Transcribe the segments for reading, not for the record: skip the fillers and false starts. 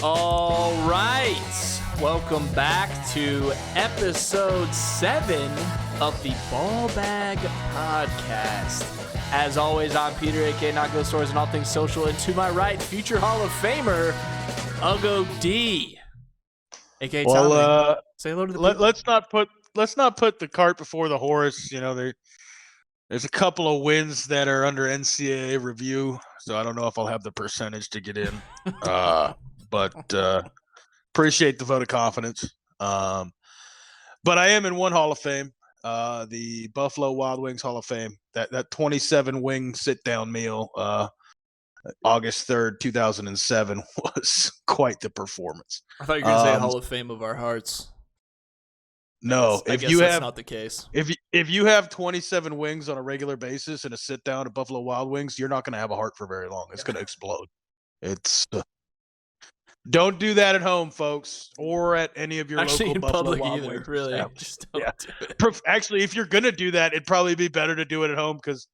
All right. Welcome back to episode 7 of the BALLBAG podcast. As always, I'm Peter, aka Not Go Stories and All Things Social. And to my right, future Hall of Famer, Ugo D. aka Tommy. Say hello to the people. Let's not put the cart before the horse. You know, there's a couple of wins that are under NCAA review, so I don't know if I'll have the percentage to get in. But appreciate the vote of confidence. But I am in one Hall of Fame, the Buffalo Wild Wings Hall of Fame. That 27 wing sit down meal, August 3rd, 2007, was quite the performance. I thought you were going to say Hall of Fame of our hearts. No, I guess that's not the case. If you have 27 wings on a regular basis and a sit down at Buffalo Wild Wings, you're not going to have a heart for very long. It's going to explode. It's don't do that at home, folks, or at any of your local Buffalo Wild Wings. Really, Yeah. just don't do it. Actually, if you're going to do that, it'd probably be better to do it at home because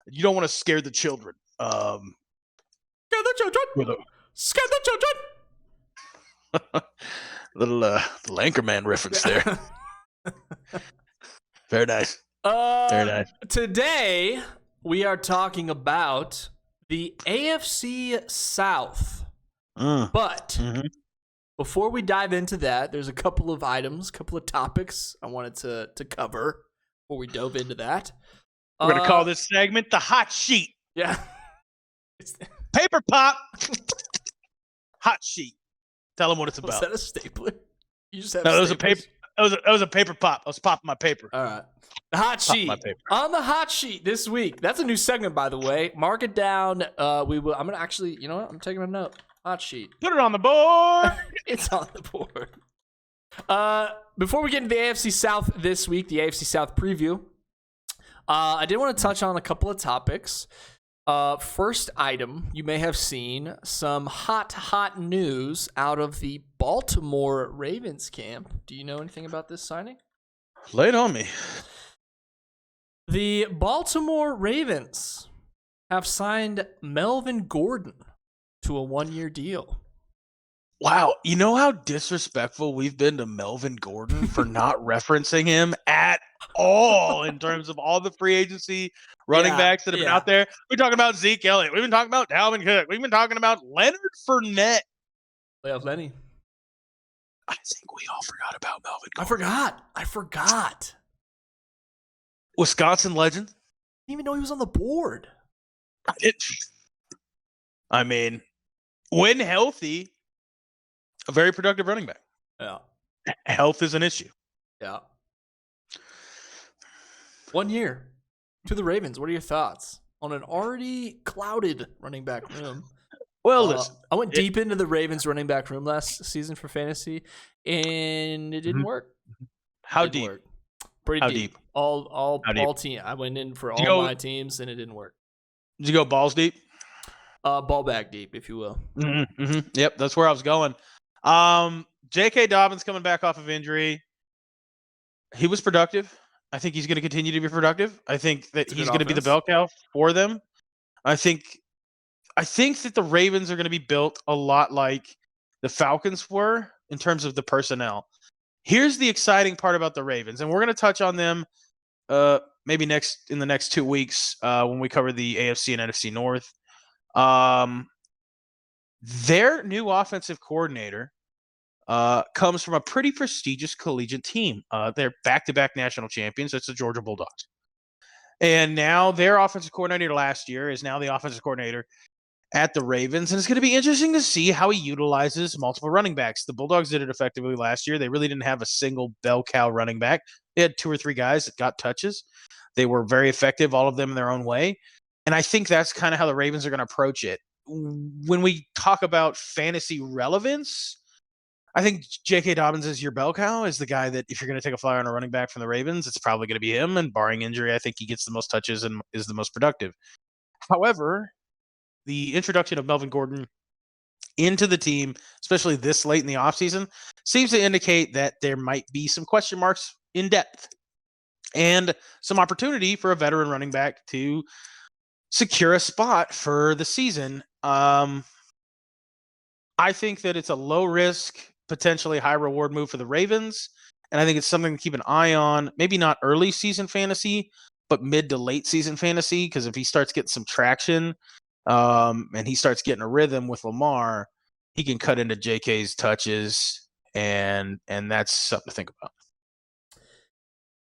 you don't want to scare the children. Scare the children. Scare the children. Little Anchorman reference there. Very nice. Very nice. Today, we are talking about the AFC South. But before we dive into that, there's a couple of topics I wanted to cover before we dove into that. We're going to call this segment the Hot Sheet. Yeah. Paper pop. Hot Sheet. Tell them what it's about. Was that a stapler? You just have no, that was a paper. That was a paper pop. I was popping my paper. All right. The Hot Sheet. On the Hot Sheet this week. That's a new segment, by the way. Mark it down. I'm going to actually, you know what? I'm taking a note. Hot Sheet. Put it on the board. It's on the board. Before we get into the AFC South this week, the AFC South preview, I did want to touch on a couple of topics. First item, you may have seen some hot news out of the Baltimore Ravens camp. Do you know anything about this signing? Lay it on me. The Baltimore Ravens have signed Melvin Gordon to a 1-year deal. Wow. You know how disrespectful we've been to Melvin Gordon for not referencing him at all in terms of all the free agency running backs that have been out there. We're talking about Zeke Elliott. We've been talking about Dalvin Cook. We've been talking about Leonard Fournette. Playoff Lenny. I think we all forgot about Melvin Gordon. I forgot. Wisconsin legend. Didn't even know he was on the board. I mean, when healthy, a very productive running back. Yeah. Health is an issue. Yeah. 1 year to the Ravens. What are your thoughts on an already clouded running back room? Well, listen. I went deep into the Ravens running back room last season for fantasy, and it didn't work. How deep? Pretty deep. All team. I went in for all my teams, and it didn't work. Did you go balls deep? Ball bag deep, if you will. Yep, that's where I was going. J.K. Dobbins coming back off of injury. He was productive. I think he's going to continue to be productive. I think that he's going to be the bell cow for them. I think that the Ravens are going to be built a lot like the Falcons were in terms of the personnel. Here's the exciting part about the Ravens, and we're going to touch on them maybe in the next 2 weeks when we cover the AFC and NFC North. Their new offensive coordinator comes from a pretty prestigious collegiate team. They're back-to-back national champions. That's the Georgia Bulldogs. And now their offensive coordinator last year is now the offensive coordinator at the Ravens. And it's going to be interesting to see how he utilizes multiple running backs. The Bulldogs did it effectively last year. They really didn't have a single bell cow running back. They had 2 or 3 guys that got touches. They were very effective, all of them in their own way. And I think that's kind of how the Ravens are going to approach it. When we talk about fantasy relevance, I think J.K. Dobbins is your bell cow, is the guy that if you're going to take a flyer on a running back from the Ravens, it's probably going to be him. And barring injury, I think he gets the most touches and is the most productive. However, the introduction of Melvin Gordon into the team, especially this late in the offseason, seems to indicate that there might be some question marks in depth and some opportunity for a veteran running back to secure a spot for the season. I think that it's a low risk, potentially high reward move for the Ravens. And I think it's something to keep an eye on. Maybe not early season fantasy, but mid to late season fantasy. Because if he starts getting some traction, and he starts getting a rhythm with Lamar, he can cut into JK's touches, and that's something to think about.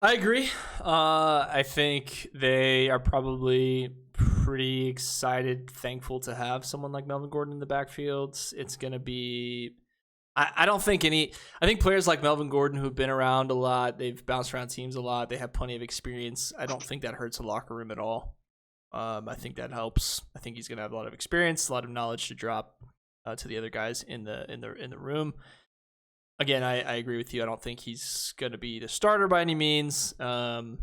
I agree. I think they are probably pretty excited, thankful to have someone like Melvin Gordon in the backfield. It's going to be. I don't think any. I think players like Melvin Gordon, who've been around a lot, they've bounced around teams a lot, they have plenty of experience. I don't think that hurts the locker room at all. I think that helps. I think he's going to have a lot of experience, a lot of knowledge to drop to the other guys in the room. Again, I agree with you. I don't think he's going to be the starter by any means. And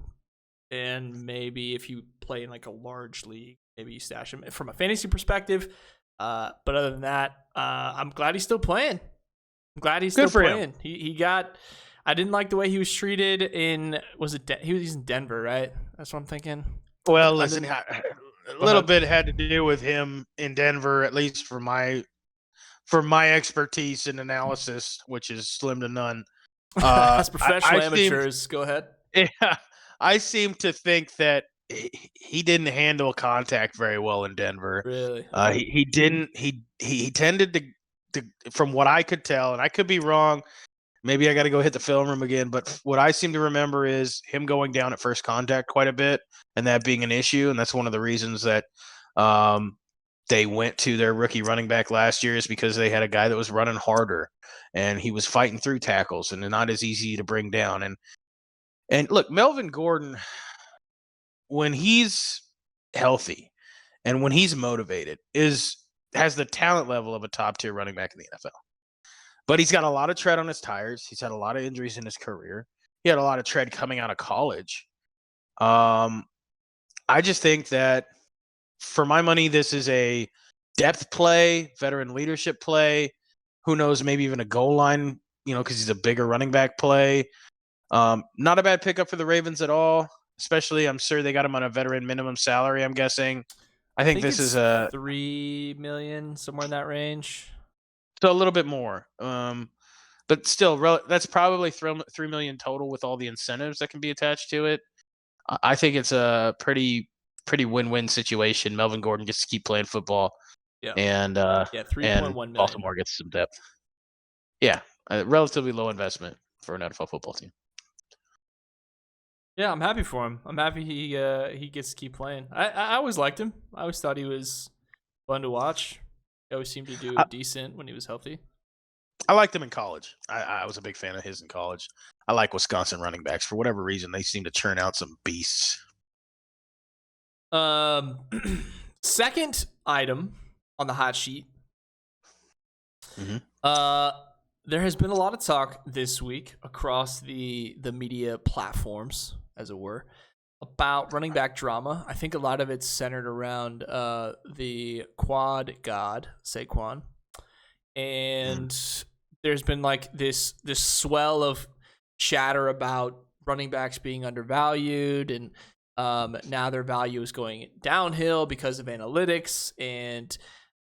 maybe if you play in like a large league, maybe you stash him from a fantasy perspective. But other than that, I'm glad he's still playing. I'm glad he's still playing. He got. I didn't like the way he was treated in. Was it? He was in Denver, right? That's what I'm thinking. Well, listen, a little bit had to do with him in Denver, at least for my expertise in analysis, which is slim to none. As professional amateurs, go ahead. Yeah, I seem to think that he didn't handle contact very well in Denver. Really? He didn't. He tended to, from what I could tell, and I could be wrong. Maybe I got to go hit the film room again. But what I seem to remember is him going down at first contact quite a bit, and that being an issue. And that's one of the reasons that they went to their rookie running back last year, is because they had a guy that was running harder, and he was fighting through tackles and not as easy to bring down. And look, Melvin Gordon, when he's healthy and when he's motivated, has the talent level of a top tier running back in the NFL. But he's got a lot of tread on his tires. He's had a lot of injuries in his career. He had a lot of tread coming out of college. I just think that, for my money, this is a depth play, veteran leadership play. Who knows, maybe even a goal line, because he's a bigger running back play. Not a bad pickup for the Ravens at all, especially I'm sure they got him on a veteran minimum salary, I'm guessing. I think this is a $3 million, somewhere in that range. So a little bit more. But still, that's probably $3 million total with all the incentives that can be attached to it. I think it's a pretty win-win situation. Melvin Gordon gets to keep playing football. Yeah. And $3.1 million. Baltimore gets some depth. Yeah, a relatively low investment for an NFL football team. Yeah, I'm happy for him. I'm happy he gets to keep playing. I always liked him. I always thought he was fun to watch. He always seemed to do decent when he was healthy. I liked him in college. I was a big fan of his in college. I like Wisconsin running backs. For whatever reason, they seem to churn out some beasts. Second item on the hot sheet. Mm-hmm. There has been a lot of talk this week across the media platforms, as it were, about running back drama. I think a lot of it's centered around the quad god, Saquon. And there's been like this swell of chatter about running backs being undervalued, and now their value is going downhill because of analytics. And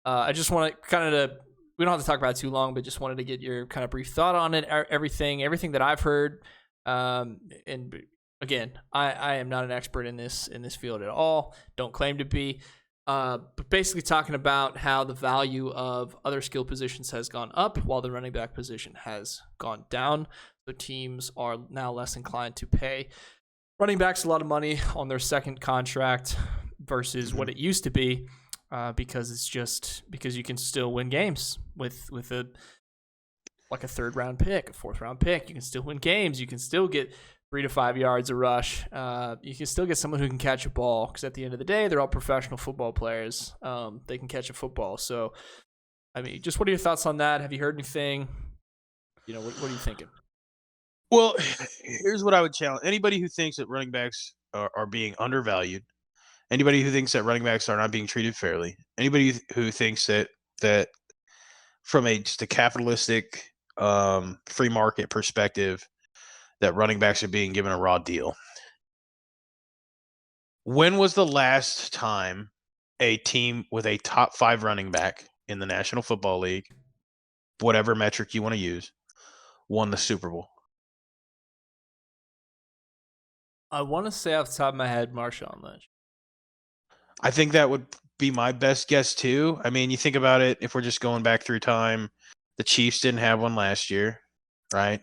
I just want to kind of, we don't have to talk about it too long, but just wanted to get your kind of brief thought on it. Everything that I've heard. And again, I am not an expert in this field at all. Don't claim to be. But basically talking about how the value of other skill positions has gone up while the running back position has gone down. So teams are now less inclined to pay running backs a lot of money on their second contract versus what it used to be, because you can still win games with a third round pick, a fourth round pick. You can still win games. You can still get 3 to 5 yards a rush. You can still get someone who can catch a ball, because at the end of the day, they're all professional football players. They can catch a football. So, I mean, just what are your thoughts on that? Have you heard anything? What are you thinking? Well, here's what I would challenge. Anybody who thinks that running backs are being undervalued, anybody who thinks that running backs are not being treated fairly, anybody who thinks that from just a capitalistic free market perspective, that running backs are being given a raw deal. When was the last time a team with a top 5 running back in the National Football League whatever metric you want to use, won the Super Bowl? I want to say off the top of my head, Marshawn Lynch. I think that would be my best guess too. I mean, you think about it, if we're just going back through time, the Chiefs didn't have one last year, right?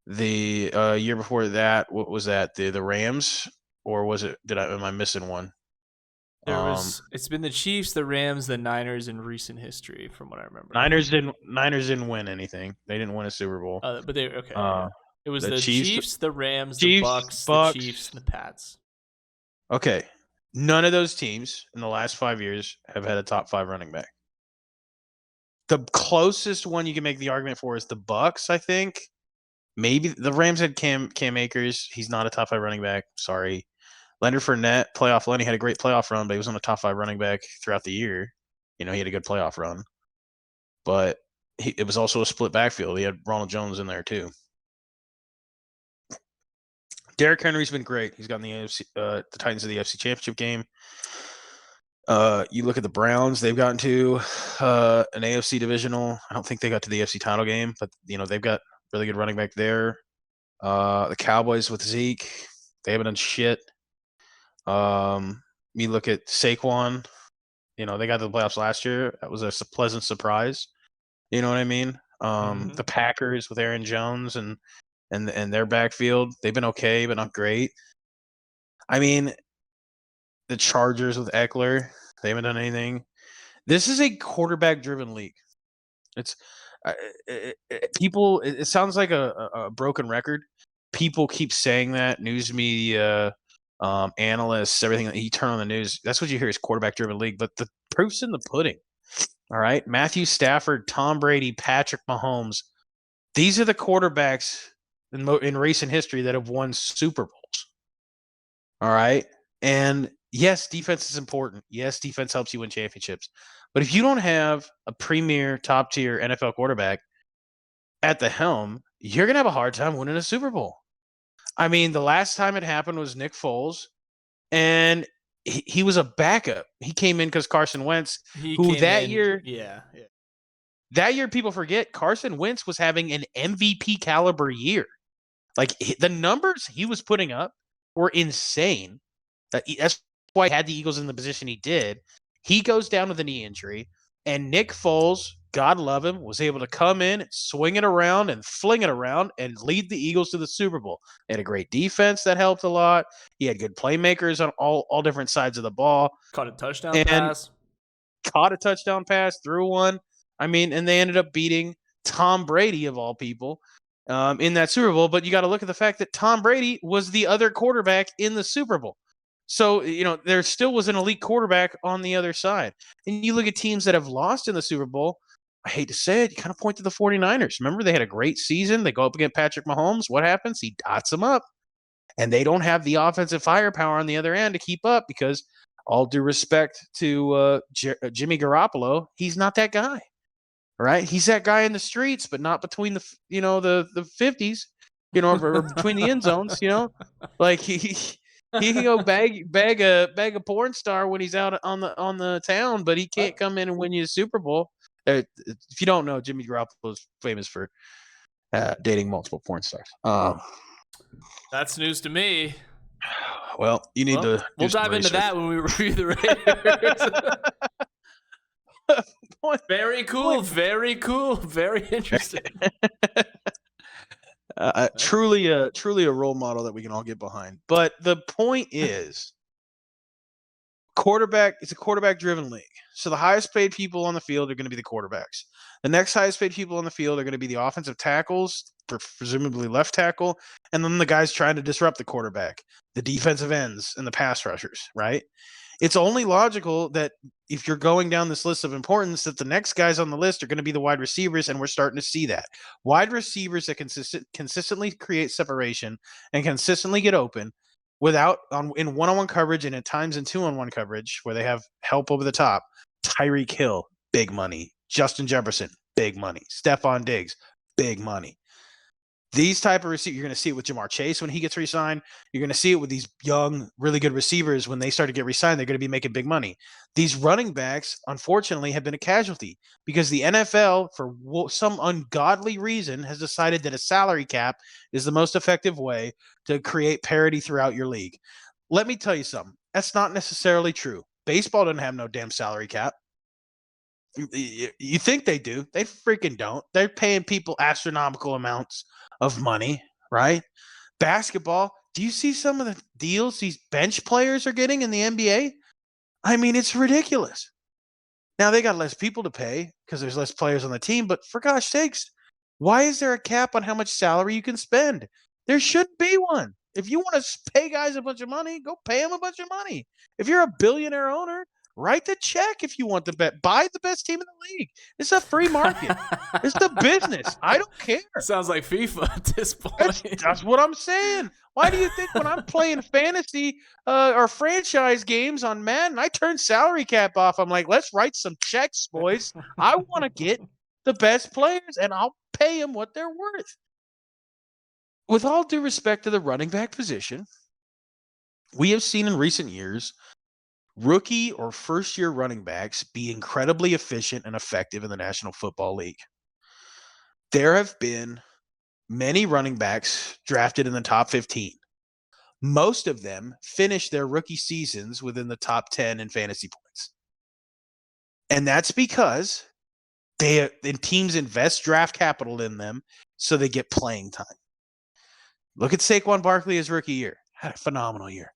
The year before that, what was that? The Rams, or was it? Am I missing one? It's been the Chiefs, the Rams, the Niners in recent history, from what I remember. Niners didn't win anything. They didn't win a Super Bowl. But they okay. It was the Chiefs, the Rams, Chiefs, the Bucks, the Chiefs, and the Pats. Okay. None of those teams in the last 5 years have had a top 5 running back. The closest one you can make the argument for is the Bucks, I think. Maybe the Rams had Cam Akers. He's not a top 5 running back. Sorry. Leonard Fournette, playoff Lenny, had a great playoff run, but he was on a top 5 running back throughout the year. He had a good playoff run. But it was also a split backfield. He had Ronald Jones in there too. Derrick Henry's been great. He's gotten the AFC, the Titans to the AFC Championship game. You look at the Browns; they've gotten to an AFC divisional. I don't think they got to the AFC title game, but they've got really good running back there. The Cowboys with Zeke, they haven't done shit. You look at Saquon. They got to the playoffs last year. That was a pleasant surprise. You know what I mean? The Packers with Aaron Jones and their backfield, they've been okay, but not great. I mean, the Chargers with Eckler, they haven't done anything. This is a quarterback-driven league. It's people. It sounds like a broken record. People keep saying that. News media, analysts, everything that you turn on the news, that's what you hear is quarterback-driven league. But the proof's in the pudding. All right, Matthew Stafford, Tom Brady, Patrick Mahomes. These are the quarterbacks in recent history that have won Super Bowls. All right. And yes, defense is important. Yes, defense helps you win championships. But if you don't have a premier top tier NFL quarterback at the helm, you're going to have a hard time winning a Super Bowl. I mean, the last time it happened was Nick Foles, and he was a backup. He came in because Carson Wentz, year, that year people forget Carson Wentz was having an MVP caliber year. Like, the numbers he was putting up were insane. That's why he had the Eagles in the position he did. He goes down with a knee injury, and Nick Foles, God love him, was able to come in, swing it around, and fling it around, and lead the Eagles to the Super Bowl. They had a great defense that helped a lot. He had good playmakers on all different sides of the ball. Caught a touchdown pass. Threw one. I mean, and they ended up beating Tom Brady, of all people, in that Super Bowl. But you got to look at the fact that Tom Brady was the other quarterback in the Super Bowl. So, there still was an elite quarterback on the other side. And you look at teams that have lost in the Super Bowl, I hate to say it, you kind of point to the 49ers. Remember, they had a great season. They go up against Patrick Mahomes. What happens? He dots them up. And they don't have the offensive firepower on the other end to keep up because, all due respect to Jimmy Garoppolo, he's not that guy. Right? He's that guy in the streets, but not between the 50s, or between the end zones, Like he can go bag a porn star when he's out on the town, but he can't come in and win you a Super Bowl. If you don't know, Jimmy Garoppolo is famous for dating multiple porn stars. That's news to me. Well, you need to. We'll dive into that when we review the Raiders. Very cool. Very cool. Very interesting. Truly a role model that we can all get behind. But the point is, it's a quarterback-driven league. So the highest paid people on the field are going to be the quarterbacks. The next highest paid people on the field are going to be the offensive tackles, presumably left tackle, and then the guys trying to disrupt the quarterback, the defensive ends, and the pass rushers, right? It's only logical that if you're going down this list of importance, that the next guys on the list are going to be the wide receivers, and we're starting to see that. Wide receivers that consistently create separation and consistently get open in one-on-one coverage and at times in two-on-one coverage where they have help over the top. Tyreek Hill, big money. Justin Jefferson, big money. Stephon Diggs, big money. These type of receivers, you're going to see it with Jamar Chase when he gets re-signed. You're going to see it with these young, really good receivers when they start to get re-signed. They're going to be making big money. These running backs, unfortunately, have been a casualty because the NFL, for some ungodly reason, has decided that a salary cap is the most effective way to create parity throughout your league. Let me tell you something. That's not necessarily true. Baseball doesn't have no damn salary cap. You think they do. They freaking don't. They're paying people astronomical amounts of money, right? Basketball, do you see some of the deals these bench players are getting in the NBA? I mean, it's ridiculous. Now, they got less people to pay because there's less players on the team, but for gosh sakes, why is there a cap on how much salary you can spend? There should be one. If you want to pay guys a bunch of money, go pay them a bunch of money. If you're a billionaire owner, write the check if you want the bet. Buy the best team in the league. It's a free market. It's the business. I don't care. Sounds like FIFA at this point. That's what I'm saying. Why do you think when I'm playing fantasy or franchise games on Madden, I turn salary cap off? I'm like, let's write some checks, boys. I want to get the best players, and I'll pay them what they're worth. With all due respect to the running back position, we have seen in recent years rookie or first-year running backs be incredibly efficient and effective in the National Football League. There have been many running backs drafted in the top 15. Most of them finished their rookie seasons within the top 10 in fantasy points. And that's because teams invest draft capital in them so they get playing time. Look at Saquon Barkley his rookie year. Had a phenomenal year.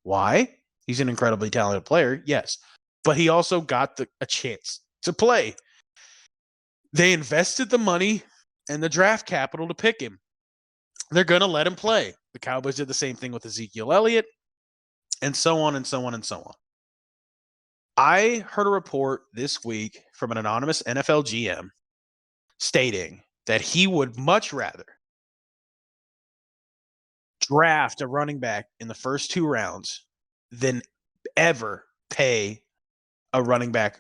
Why? He's an incredibly talented player, yes. But he also got a chance to play. They invested the money and the draft capital to pick him. They're going to let him play. The Cowboys did the same thing with Ezekiel Elliott, and so on and so on and so on. I heard a report this week from an anonymous NFL GM stating that he would much rather draft a running back in the first 2 rounds than ever pay a running back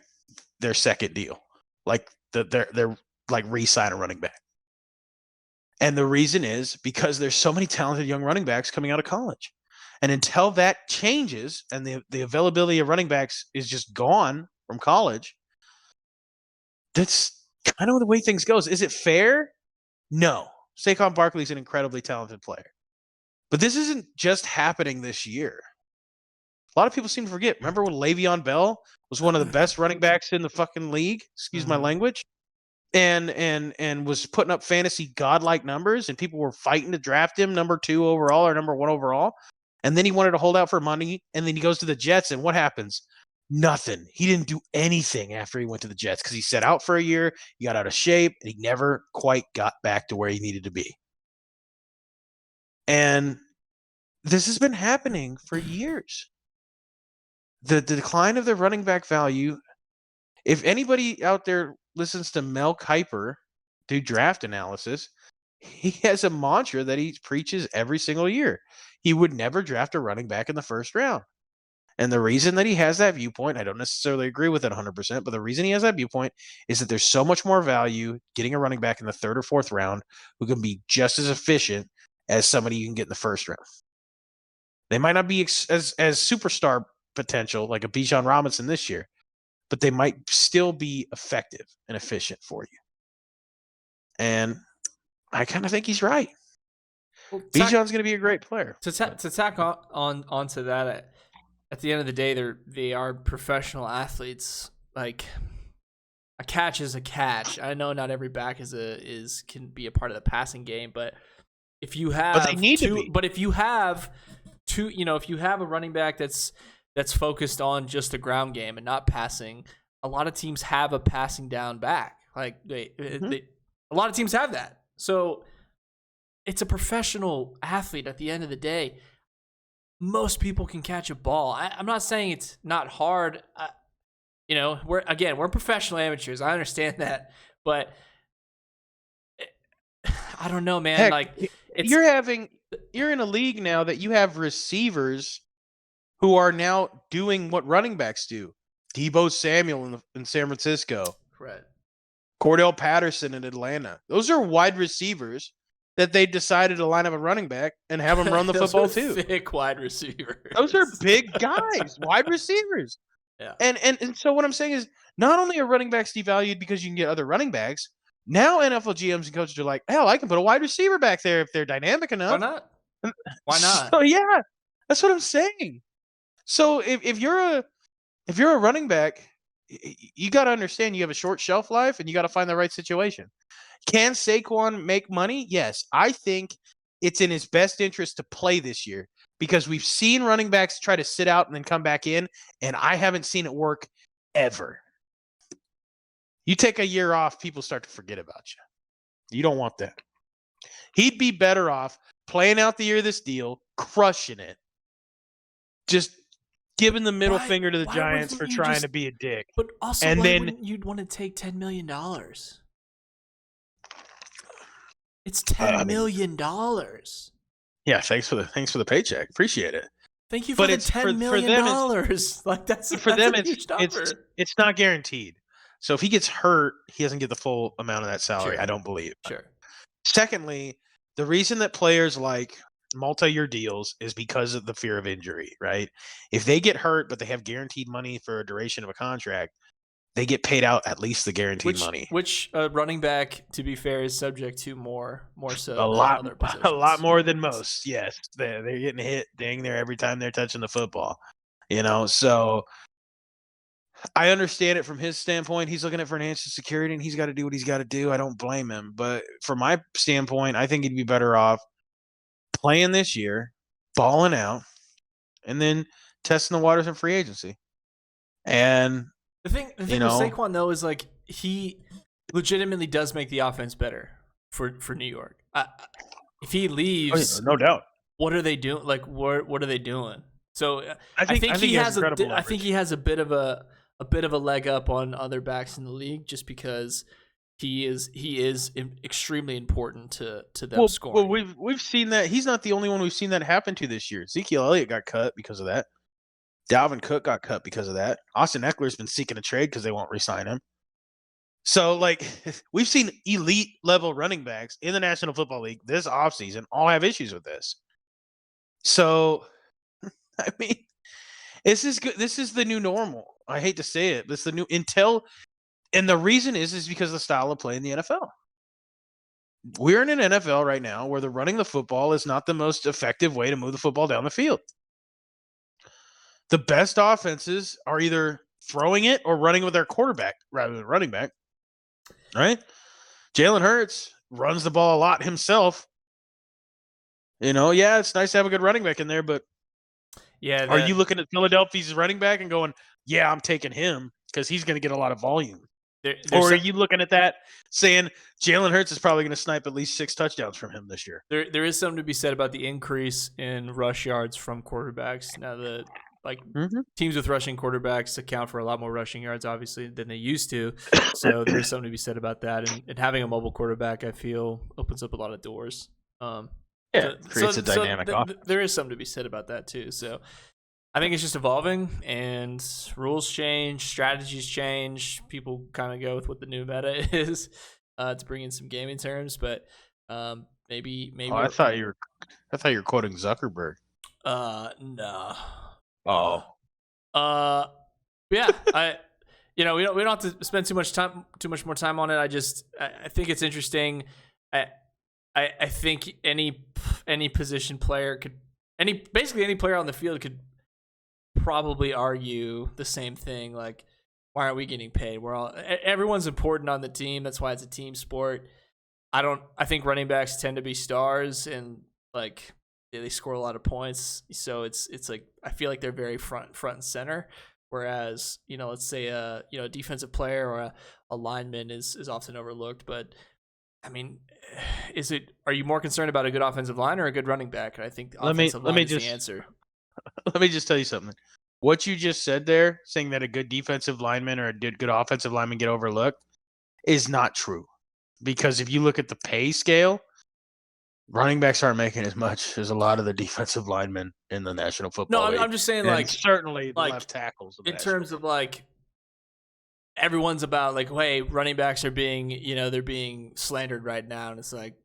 their second deal. Like they're like re-sign a running back. And the reason is because there's so many talented young running backs coming out of college. And until that changes and the availability of running backs is just gone from college, that's kind of the way things goes. Is it fair? No. Saquon Barkley is an incredibly talented player. But this isn't just happening this year. A lot of people seem to forget. Remember when Le'Veon Bell was one of the best running backs in the fucking league? Excuse my language. And was putting up fantasy godlike numbers, and people were fighting to draft him number 2 overall or number 1 overall. And then he wanted to hold out for money, and then he goes to the Jets, and what happens? Nothing. He didn't do anything after he went to the Jets because he sat out for a year, he got out of shape, and he never quite got back to where he needed to be. And this has been happening for years. The decline of the running back value, if anybody out there listens to Mel Kiper do draft analysis, he has a mantra that he preaches every single year. He would never draft a running back in the first round. And the reason that he has that viewpoint, I don't necessarily agree with it 100%, but the reason he has that viewpoint is that there's so much more value getting a running back in the 3rd or 4th round who can be just as efficient as somebody you can get in the first round. They might not be as superstar potential like a Bijan Robinson this year, but they might still be effective and efficient for you. And I kind of think he's right. Well, Bijan's going to be a great player. To tack onto that, at the end of the day, they are professional athletes. Like, a catch is a catch. I know not every back can be a part of the passing game, but if you have, but they need to be. But if you have if you have a running back that's focused on just the ground game and not passing, a lot of teams have a passing down back. Like a lot of teams have that. So it's a professional athlete at the end of the day. Most people can catch a ball. I'm not saying it's not hard. We're professional amateurs. I understand that, but I don't know, man. Heck, you're in a league now that you have receivers who are now doing what running backs do. Deebo Samuel in San Francisco. Right. Cordell Patterson in Atlanta. Those are wide receivers that they decided to line up a running back and have him run the Those football are too. thick wide receivers. Those are big guys, wide receivers. Yeah. And so what I'm saying is, not only are running backs devalued because you can get other running backs, now NFL GMs and coaches are like, hell, I can put a wide receiver back there if they're dynamic enough. Why not? Why not? So yeah, that's what I'm saying. So if you're a running back, you got to understand you have a short shelf life and you got to find the right situation. Can Saquon make money? Yes. I think it's in his best interest to play this year because we've seen running backs try to sit out and then come back in, and I haven't seen it work ever. You take a year off, people start to forget about you. You don't want that. He'd be better off playing out the year of this deal, crushing it, just giving the middle finger to the Giants for trying to be a dick. But also, and why then wouldn't you want to take $10 million? It's $10 million. Yeah, thanks for the paycheck. Appreciate it. Thank you for the $10 million. Like that's a huge number. It's not guaranteed. So if he gets hurt, he doesn't get the full amount of that salary. Sure. I don't believe. Sure. Secondly, the reason that players like multi-year deals is because of the fear of injury, right? If they get hurt, but they have guaranteed money for a duration of a contract, they get paid out at least the guaranteed money. Which running back, to be fair, is subject to more so a than lot, other positions. A lot more than most. Yes, they're getting hit dang there every time they're touching the football. So I understand it from his standpoint. He's looking at financial security, and he's got to do what he's got to do. I don't blame him. But from my standpoint, I think he'd be better off playing this year, balling out, and then testing the waters in free agency. And the thing with Saquon, though, is like he legitimately does make the offense better for New York. If he leaves, no doubt. What are they doing? Like, what are they doing? So I think he has a bit of a leg up on other backs in the league just because he is extremely important to them scoring. Well, we've seen that. He's not the only one we've seen that happen to this year. Ezekiel Elliott got cut because of that. Dalvin Cook got cut because of that. Austin Eckler's been seeking a trade because they won't re-sign him. So, we've seen elite level running backs in the National Football League this offseason all have issues with this. So, I mean, this is good. This is the new normal. I hate to say it, but it's the new and the reason is because of the style of play in the NFL. We're in an NFL right now where the running the football is not the most effective way to move the football down the field. The best offenses are either throwing it or running with their quarterback rather than running back. Right? Jalen Hurts runs the ball a lot himself. It's nice to have a good running back in there, but are you looking at Philadelphia's running back and going, yeah, I'm taking him because he's going to get a lot of volume? Or are you looking at that saying Jalen Hurts is probably going to snipe at least 6 touchdowns from him this year? There is something to be said about the increase in rush yards from quarterbacks. Now that teams with rushing quarterbacks account for a lot more rushing yards, obviously, than they used to. So there is something to be said about that. And having a mobile quarterback, I feel, opens up a lot of doors. Creates a dynamic offense. There is something to be said about that too. So I think it's just evolving, and rules change, strategies change. People kind of go with what the new meta is to bring in some gaming terms. But maybe. Oh, I thought you were quoting Zuckerberg. No. Oh. Yeah. we don't have to spend too much more time on it. I think it's interesting. I think any position player basically any player on the field could probably argue the same thing. Like, why aren't we getting paid? Everyone's important on the team. That's why it's a team sport. I think running backs tend to be stars and they score a lot of points. So it's like, I feel like they're very front and center. Whereas, let's say a defensive player or a lineman is often overlooked. But I mean, are you more concerned about a good offensive line or a good running back? And I think the offensive line is the answer. Let me just tell you something. What you just said there, saying that a good defensive lineman or a good offensive lineman get overlooked, is not true. Because if you look at the pay scale, running backs aren't making as much as a lot of the defensive linemen in the National Football League. I'm just saying, certainly the left tackles. In terms of everyone's about hey, running backs are being they're being slandered right now, and it's like,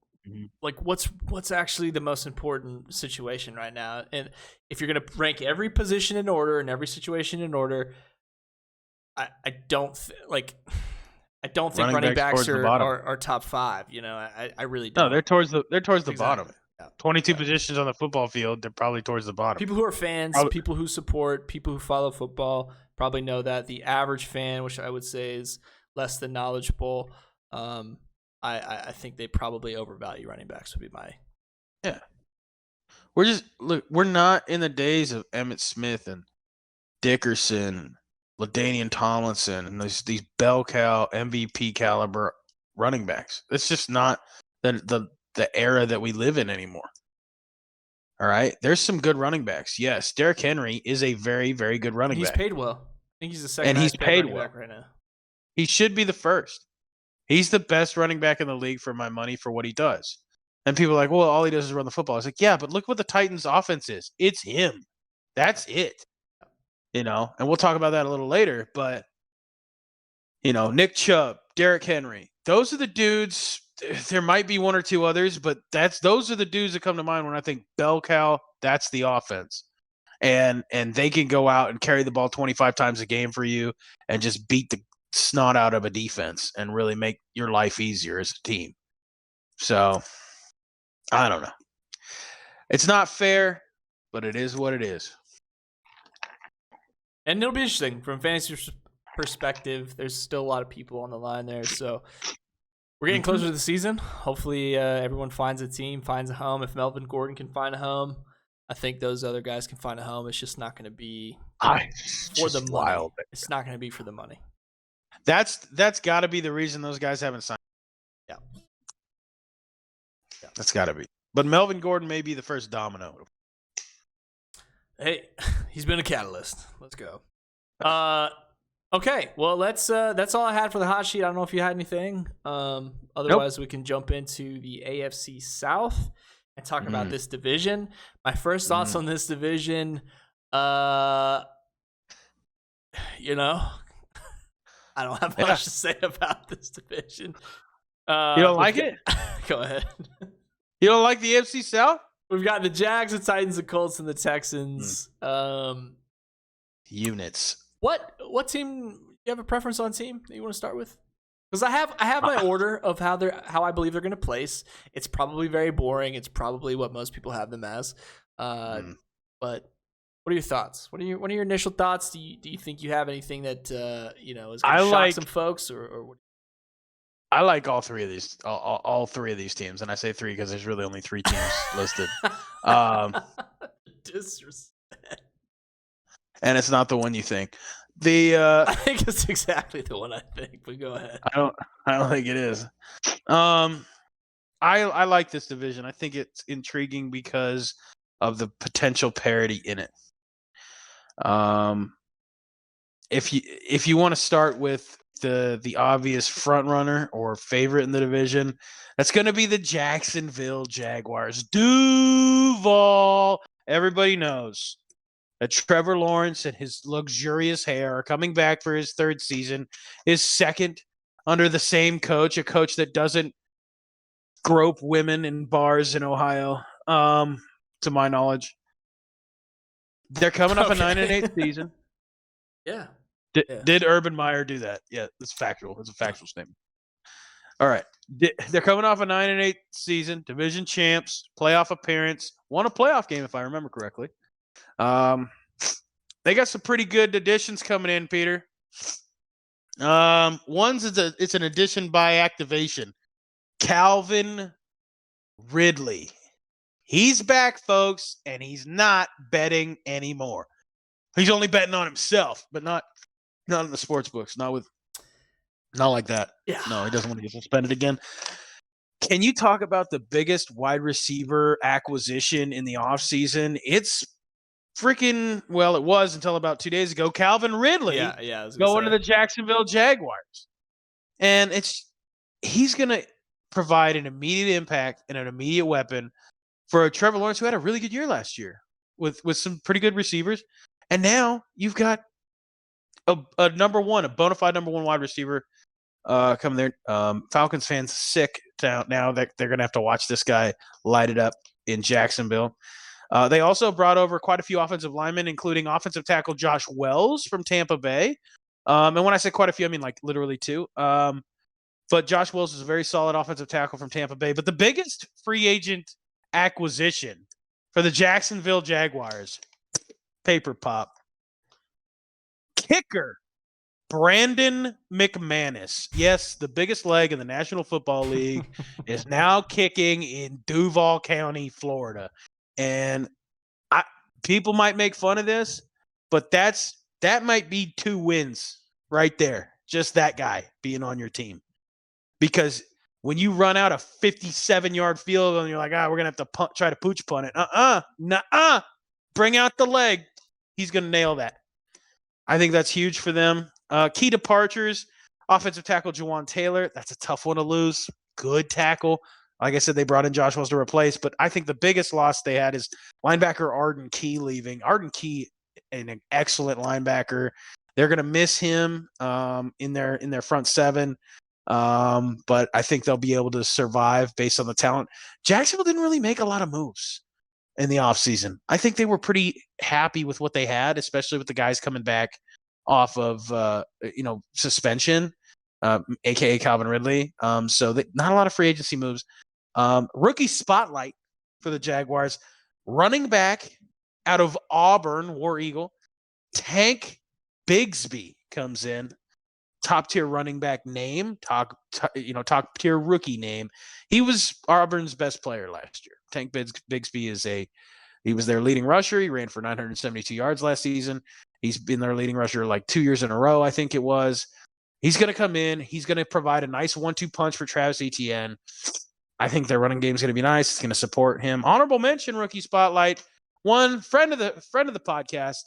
like what's actually the most important situation right now? And if you're going to rank every position in order and every situation in order, I don't think running backs are top 5. I really don't. No, they're towards the Exactly. bottom. Yeah. 22 positions on the football field, they're probably towards the bottom. People who are fans, people who support, people who follow football probably know that. The average fan, which I would say is less than knowledgeable, I think they probably overvalue running backs would be my. Yeah. We're not in the days of Emmitt Smith and Dickerson, LaDainian Tomlinson, and these bell cow MVP caliber running backs. It's just not the era that we live in anymore. All right. There's some good running backs. Yes. Derrick Henry is a very, very good running back. He's paid well. I think he's the second and he's paid running well back right now. He should be the first. He's the best running back in the league for my money for what he does. And people are like, well, all he does is run the football. It's like, yeah, but look what the Titans offense is. It's him. That's it. And we'll talk about that a little later, but Nick Chubb, Derrick Henry, those are the dudes. There might be one or two others, but those are the dudes that come to mind when I think bell cow, that's the offense. And they can go out and carry the ball 25 times a game for you and just beat the snot out of a defense and really make your life easier as a team. So, I don't know. It's not fair, but it is what it is. And it'll be interesting from fantasy perspective. There's still a lot of people on the line there, so we're getting closer to the season. Hopefully, everyone finds a team, finds a home. If Melvin Gordon can find a home, I think those other guys can find a home. It's just not going to be for the money. It's not going to be for the money. That's got to be the reason those guys haven't signed. Yeah. That's got to be. But Melvin Gordon may be the first domino. Hey, he's been a catalyst. Let's go. Okay, well, that's all I had for the hot sheet. I don't know if you had anything. Otherwise, We can jump into the AFC South and talk about this division. My first thoughts on this division, I don't have much to say about this division. You don't like it? Go ahead. You don't like the AFC South? We've got the Jags, the Titans, the Colts, and the Texans. Units. What team? Do you have a preference on team that you want to start with? Because I have my order of how I believe they're going to place. It's probably very boring. It's probably what most people have them as. But what are your thoughts? What are your initial thoughts? Do you think you have anything that is going to shock some folks or what? I like all three of these, all three of these teams, and I say three because there's really only three teams listed. Disrespect. And it's not the one you think. I think it's exactly the one I think. But go ahead. I don't think it is. I like this division. I think it's intriguing because of the potential parity in it. If you want to start with the obvious front runner or favorite in the division, that's going to be the Jacksonville Jaguars. Duval. Everybody knows that Trevor Lawrence and his luxurious hair are coming back for his third season, his second under the same coach, a coach that doesn't grope women in bars in Ohio, to my knowledge. They're coming off a 9-8 season. Yeah. Did Urban Meyer do that? Yeah, it's factual. It's a factual statement. All right. They're coming off a 9-8 season, division champs, playoff appearance, won a playoff game if I remember correctly. They got some pretty good additions coming in, Peter. One's it's an addition by activation. Calvin Ridley. He's back, folks, and he's not betting anymore. He's only betting on himself, but not in the sports books. Not like that. Yeah. No, he doesn't want to get suspended again. Can you talk about the biggest wide receiver acquisition in the offseason? It's freaking, well, it was until about 2 days ago, Calvin Ridley going to the Jacksonville Jaguars. And he's going to provide an immediate impact and an immediate weapon for a Trevor Lawrence who had a really good year last year with some pretty good receivers. And now you've got a bona fide number one wide receiver coming there. Falcons fans sick now that they're going to have to watch this guy light it up in Jacksonville. They also brought over quite a few offensive linemen, including offensive tackle Josh Wells from Tampa Bay. And when I say quite a few, I mean like literally two. But Josh Wells is a very solid offensive tackle from Tampa Bay. But the biggest free agent acquisition for the Jacksonville Jaguars, paper pop, kicker Brandon McManus. Yes, the biggest leg in the National Football League is now kicking in Duval County, Florida. And people might make fun of this, but that might be 2 wins right there. Just that guy being on your team. Because when you run out a 57-yard field and you're like, we're going to have to try to pooch punt it. Nuh-uh. Bring out the leg. He's going to nail that. I think that's huge for them. Key departures, offensive tackle Jawan Taylor. That's a tough one to lose. Good tackle. Like I said, they brought in Josh Wells to replace, but I think the biggest loss they had is linebacker Arden Key leaving. Arden Key, an excellent linebacker. They're going to miss him in their front seven, but I think they'll be able to survive based on the talent. Jacksonville didn't really make a lot of moves in the offseason. I think they were pretty happy with what they had, especially with the guys coming back off of suspension, aka Calvin Ridley. So not a lot of free agency moves. Rookie spotlight for the Jaguars. Running back out of Auburn, War Eagle, Tank Bigsby comes in. Top tier running back name, top tier rookie name. He was Auburn's best player last year. Tank Bigsby he was their leading rusher. He ran for 972 yards last season. He's been their leading rusher like 2 years in a row, I think it was. He's going to come in. He's going to provide a nice 1-2 punch for Travis Etienne. I think their running game is going to be nice. It's going to support him. Honorable mention, rookie spotlight. One friend of the podcast,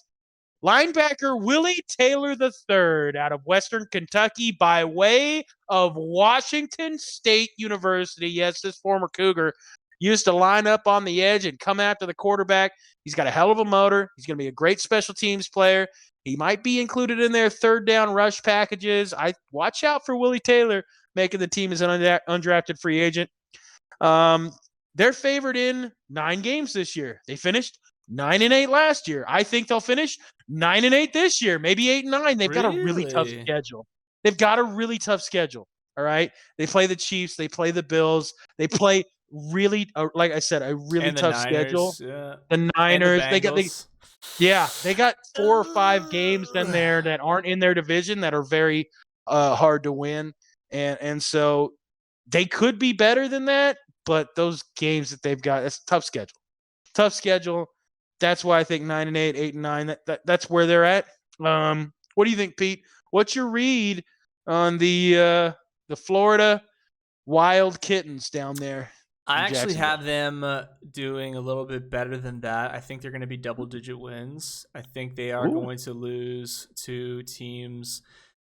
linebacker Willie Taylor III out of Western Kentucky by way of Washington State University. Yes, this former Cougar used to line up on the edge and come after the quarterback. He's got a hell of a motor. He's going to be a great special teams player. He might be included in their third down rush packages. Watch out for Willie Taylor making the team as an undrafted free agent. They're favored in 9 games this year. They finished 9-8 last year. I think they'll finish 9-8 this year, maybe 8-9. They've got a really tough schedule. All right. They play the Chiefs. They play the Bills. They play really, like I said, a really tough schedule. Yeah. The Niners. They got 4 or 5 games in there that aren't in their division that are very hard to win, and so they could be better than that. But those games that they've got, it's a tough schedule. That's why I think 9-8, 8-9. That's where they're at. What do you think, Pete? What's your read on the Florida Wild Kittens down there? I actually have them doing a little bit better than that. I think they're going to be double-digit wins. I think they are going to lose to teams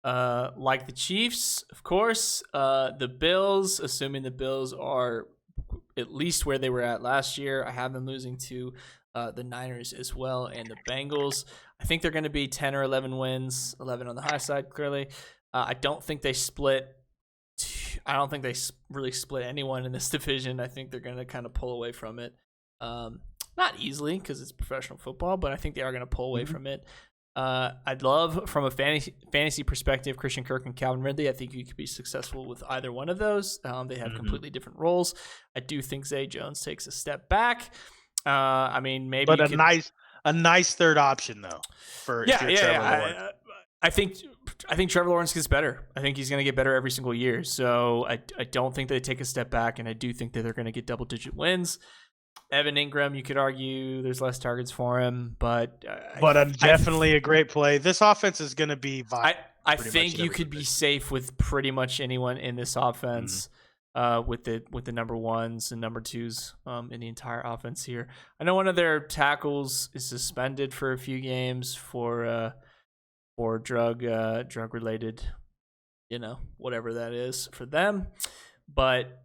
like the Chiefs, of course, the Bills, assuming the Bills are at least where they were at last year. I have them losing to the Niners as well, and the Bengals. I think they're going to be 10 or 11 wins, 11 on the high side, clearly. I don't think they split. I don't think they really split anyone in this division. I think they're going to kind of pull away from it. Not easily because it's professional football, but I think they are going to pull away from it. I'd love, from a fantasy perspective, Christian Kirk and Calvin Ridley. I think you could be successful with either one of those. They have completely different roles. I do think Zay Jones takes a step back. I mean, maybe, but a nice third option though. I think Trevor Lawrence gets better. I think he's going to get better every single year. So I don't think they take a step back, and I do think that they're going to get double-digit wins. Evan Ingram, you could argue there's less targets for him, but definitely a great play. This offense is going to be viable. I think you could be safe with pretty much anyone in this offense, with the number ones and number twos in the entire offense here. I know one of their tackles is suspended for a few games for drug related, whatever that is for them, but.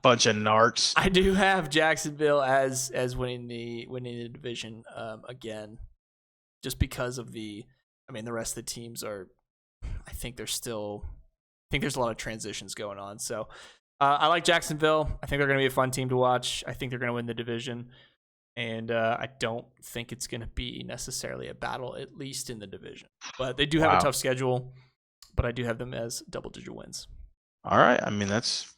Bunch of narcs. I do have Jacksonville as winning the division again, just because of the rest of the teams are. I think there's a lot of transitions going on. So I like Jacksonville. I think they're going to be a fun team to watch. I think they're going to win the division. And I don't think it's going to be necessarily a battle, at least in the division. But they do have a tough schedule, but I do have them as double-digit wins. All right. I mean, that's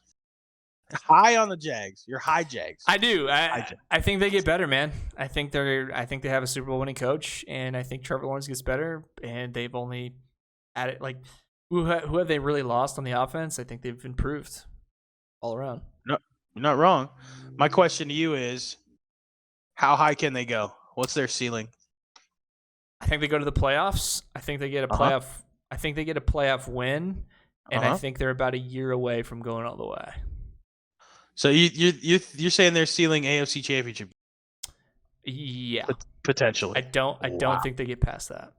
high on the Jags. You're high Jags. I do. I think they get better, man. I think they have a Super Bowl winning coach, and I think Trevor Lawrence gets better. And they've only added who have they really lost on the offense? I think they've improved all around. No, you're not wrong. My question to you is, how high can they go? What's their ceiling? I think they go to the playoffs. I think they get a playoff. I think they get a playoff win, and I think they're about a year away from going all the way. So you're saying they're ceiling AFC Championship? Yeah, potentially. I don't think they get past that.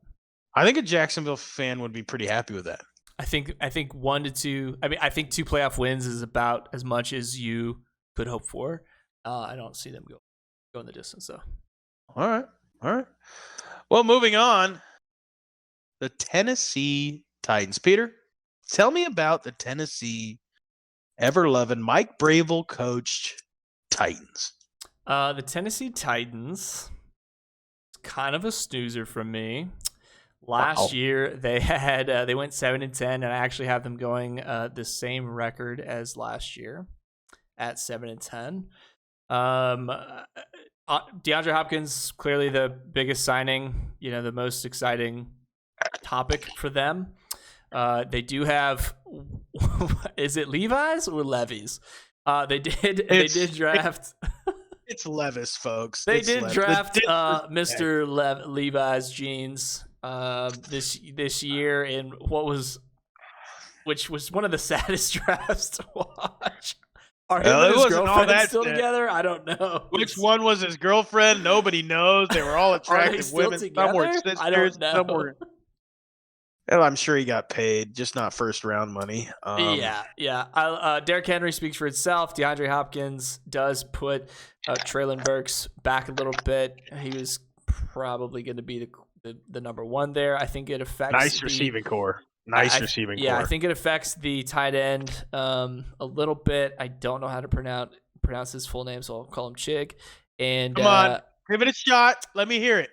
I think a Jacksonville fan would be pretty happy with that. I think 1 to 2. I mean, I think 2 playoff wins is about as much as you could hope for. I don't see them go in the distance though. All right. Well, moving on, the Tennessee Titans. Peter, tell me about the Tennessee ever-loving Mike Bravel coached Titans. The Tennessee Titans, kind of a snoozer from me. Last year they went 7-10, and I actually have them going the same record as last year at 7-10. DeAndre Hopkins, clearly the biggest signing, the most exciting topic for them. They do have, is it Levi's or Levy's? They did draft. It's Levis, folks. They did draft Mr. Levi's jeans this year in which was one of the saddest drafts to watch. Are him and his girlfriend still together? I don't know. Which one was his girlfriend? Nobody knows. They were all attractive women. Together? Some were sisters. I don't know. Some were... Well, I'm sure he got paid, just not first round money. Yeah. Derrick Henry speaks for itself. DeAndre Hopkins does put Treylon Burks back a little bit. He was probably going to be the number one there. I think it affects receiving core. Receiving core. Yeah, I think it affects the tight end a little bit. I don't know how to pronounce his full name, so I'll call him Chig. And come on, give it a shot. Let me hear it.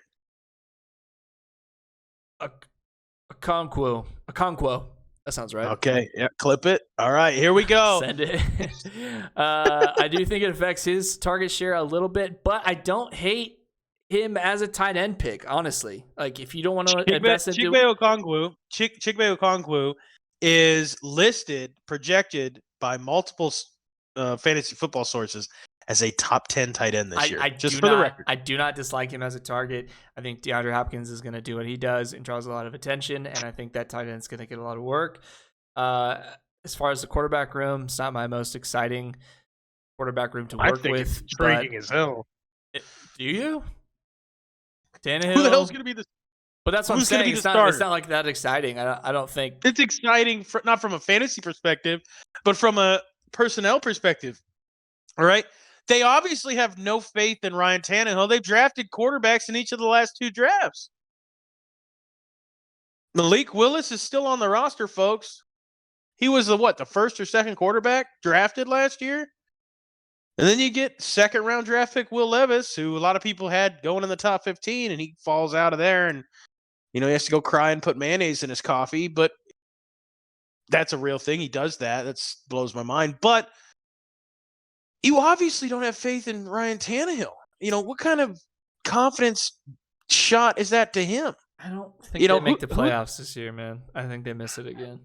Okonkwo. That sounds right. Okay, yeah, clip it. All right, here we go. Send it. I do think it affects his target share a little bit, but I don't hate him as a tight end pick, honestly. Like, if you don't want to invest into Chigbe Okonkwo is projected by multiple fantasy football sources as a top 10 tight end this year. Just for the record. I do not dislike him as a target. I think DeAndre Hopkins is going to do what he does and draws a lot of attention, and I think that tight end is going to get a lot of work. As far as the quarterback room, it's not my most exciting quarterback room to work with. It's intriguing as hell. Do you? Tannehill? Who the hell's going to be the? But that's what I'm saying. It's not like that exciting. I don't think it's exciting. Not from a fantasy perspective, but from a personnel perspective. All right. They obviously have no faith in Ryan Tannehill. They've drafted quarterbacks in each of the last 2 drafts. Malik Willis is still on the roster, folks. He was the first or second quarterback drafted last year? And then you get second-round draft pick Will Levis, who a lot of people had going in the top 15, and he falls out of there, and he has to go cry and put mayonnaise in his coffee. But that's a real thing. He does that. That blows my mind. But you obviously don't have faith in Ryan Tannehill. What kind of confidence shot is that to him? I don't think they make the playoffs this year, man. I think they miss it again.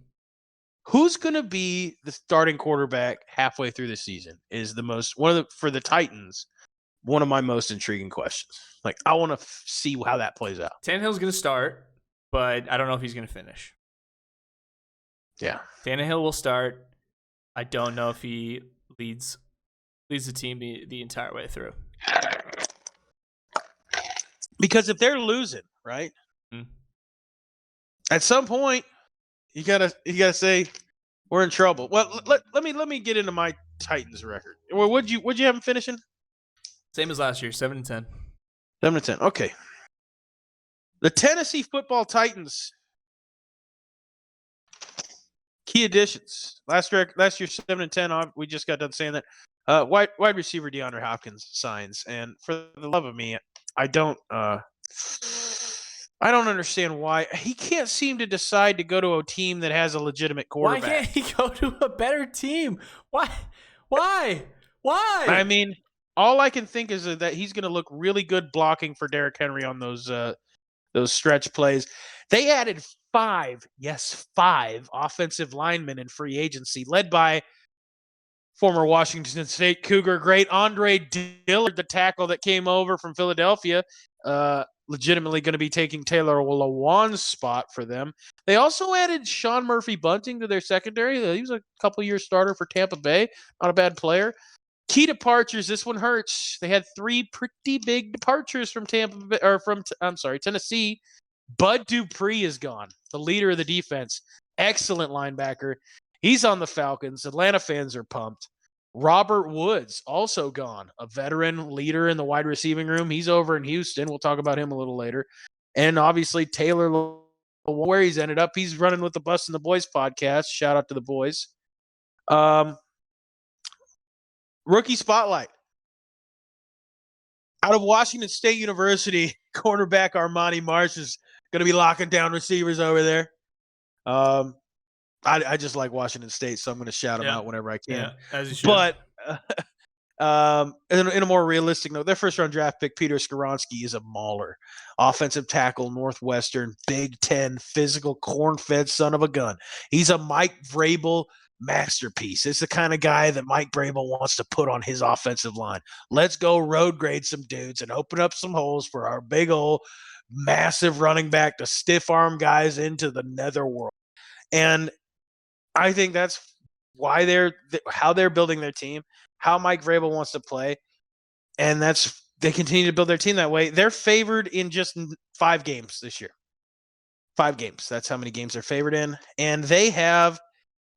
Who's going to be the starting quarterback halfway through the season is for the Titans, one of my most intriguing questions. Like, I want to see how that plays out. Tannehill's going to start, but I don't know if he's going to finish. Yeah. Tannehill will start. I don't know if he leads the team the entire way through. Because if they're losing, right? Mm-hmm. At some point, you gotta say we're in trouble. Well, let me get into my Titans record. Well, would you have them finishing? Same as last year, 7-10. 7-10. Okay. The Tennessee Football Titans Key additions. Last year 7-10. We just got done saying that. Wide receiver DeAndre Hopkins signs, and for the love of me, I don't understand why he can't seem to decide to go to a team that has a legitimate quarterback. Why can't he go to a better team? Why? I mean, all I can think is that he's going to look really good blocking for Derrick Henry on those stretch plays. They added 5 offensive linemen in free agency, led by former Washington State Cougar great Andre Dillard, the tackle that came over from Philadelphia, legitimately going to be taking Taylor Lewan's spot for them. They also added Sean Murphy-Bunting to their secondary. He was a couple-year starter for Tampa Bay. Not a bad player. Key departures. This one hurts. They had 3 pretty big departures from Tennessee. Bud Dupree is gone, the leader of the defense. Excellent linebacker. He's on the Falcons. Atlanta fans are pumped. Robert Woods, also gone, a veteran leader in the wide receiving room. He's over in Houston. We'll talk about him a little later. And obviously, Taylor, where he's ended up, he's running with the Bus and the Boys podcast. Shout out to the boys. Rookie spotlight. Out of Washington State University, cornerback Armani Marsh is going to be locking down receivers over there. I just like Washington State, so I'm going to shout them out whenever I can. Yeah, as you should. But in a more realistic note, their first-round draft pick, Peter Skoronski, is a mauler. Offensive tackle, Northwestern, Big Ten, physical, corn-fed son of a gun. He's a Mike Vrabel masterpiece. It's the kind of guy that Mike Vrabel wants to put on his offensive line. Let's go road grade some dudes and open up some holes for our big old massive running back to stiff-arm guys into the netherworld. And I think that's why how they're building their team, how Mike Vrabel wants to play, and they continue to build their team that way. They're favored in just 5 games this year. 5 games. That's how many games they're favored in, and they have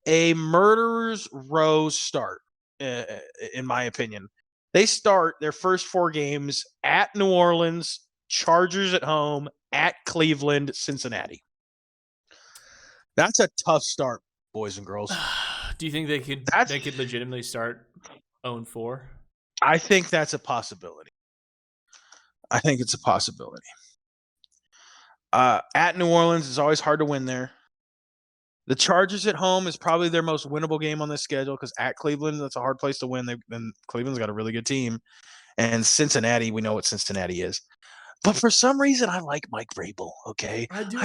a murderer's row start, in my opinion. They start their first 4 games at New Orleans, Chargers at home, at Cleveland, Cincinnati. That's a tough start, boys and girls. Do you think they could legitimately start 0-4? I think that's a possibility. I think it's a possibility. At New Orleans, it's always hard to win there. The Chargers at home is probably their most winnable game on this schedule because at Cleveland, that's a hard place to win. Cleveland's got a really good team. And Cincinnati, we know what Cincinnati is. But for some reason, I like Mike Vrabel, okay? I do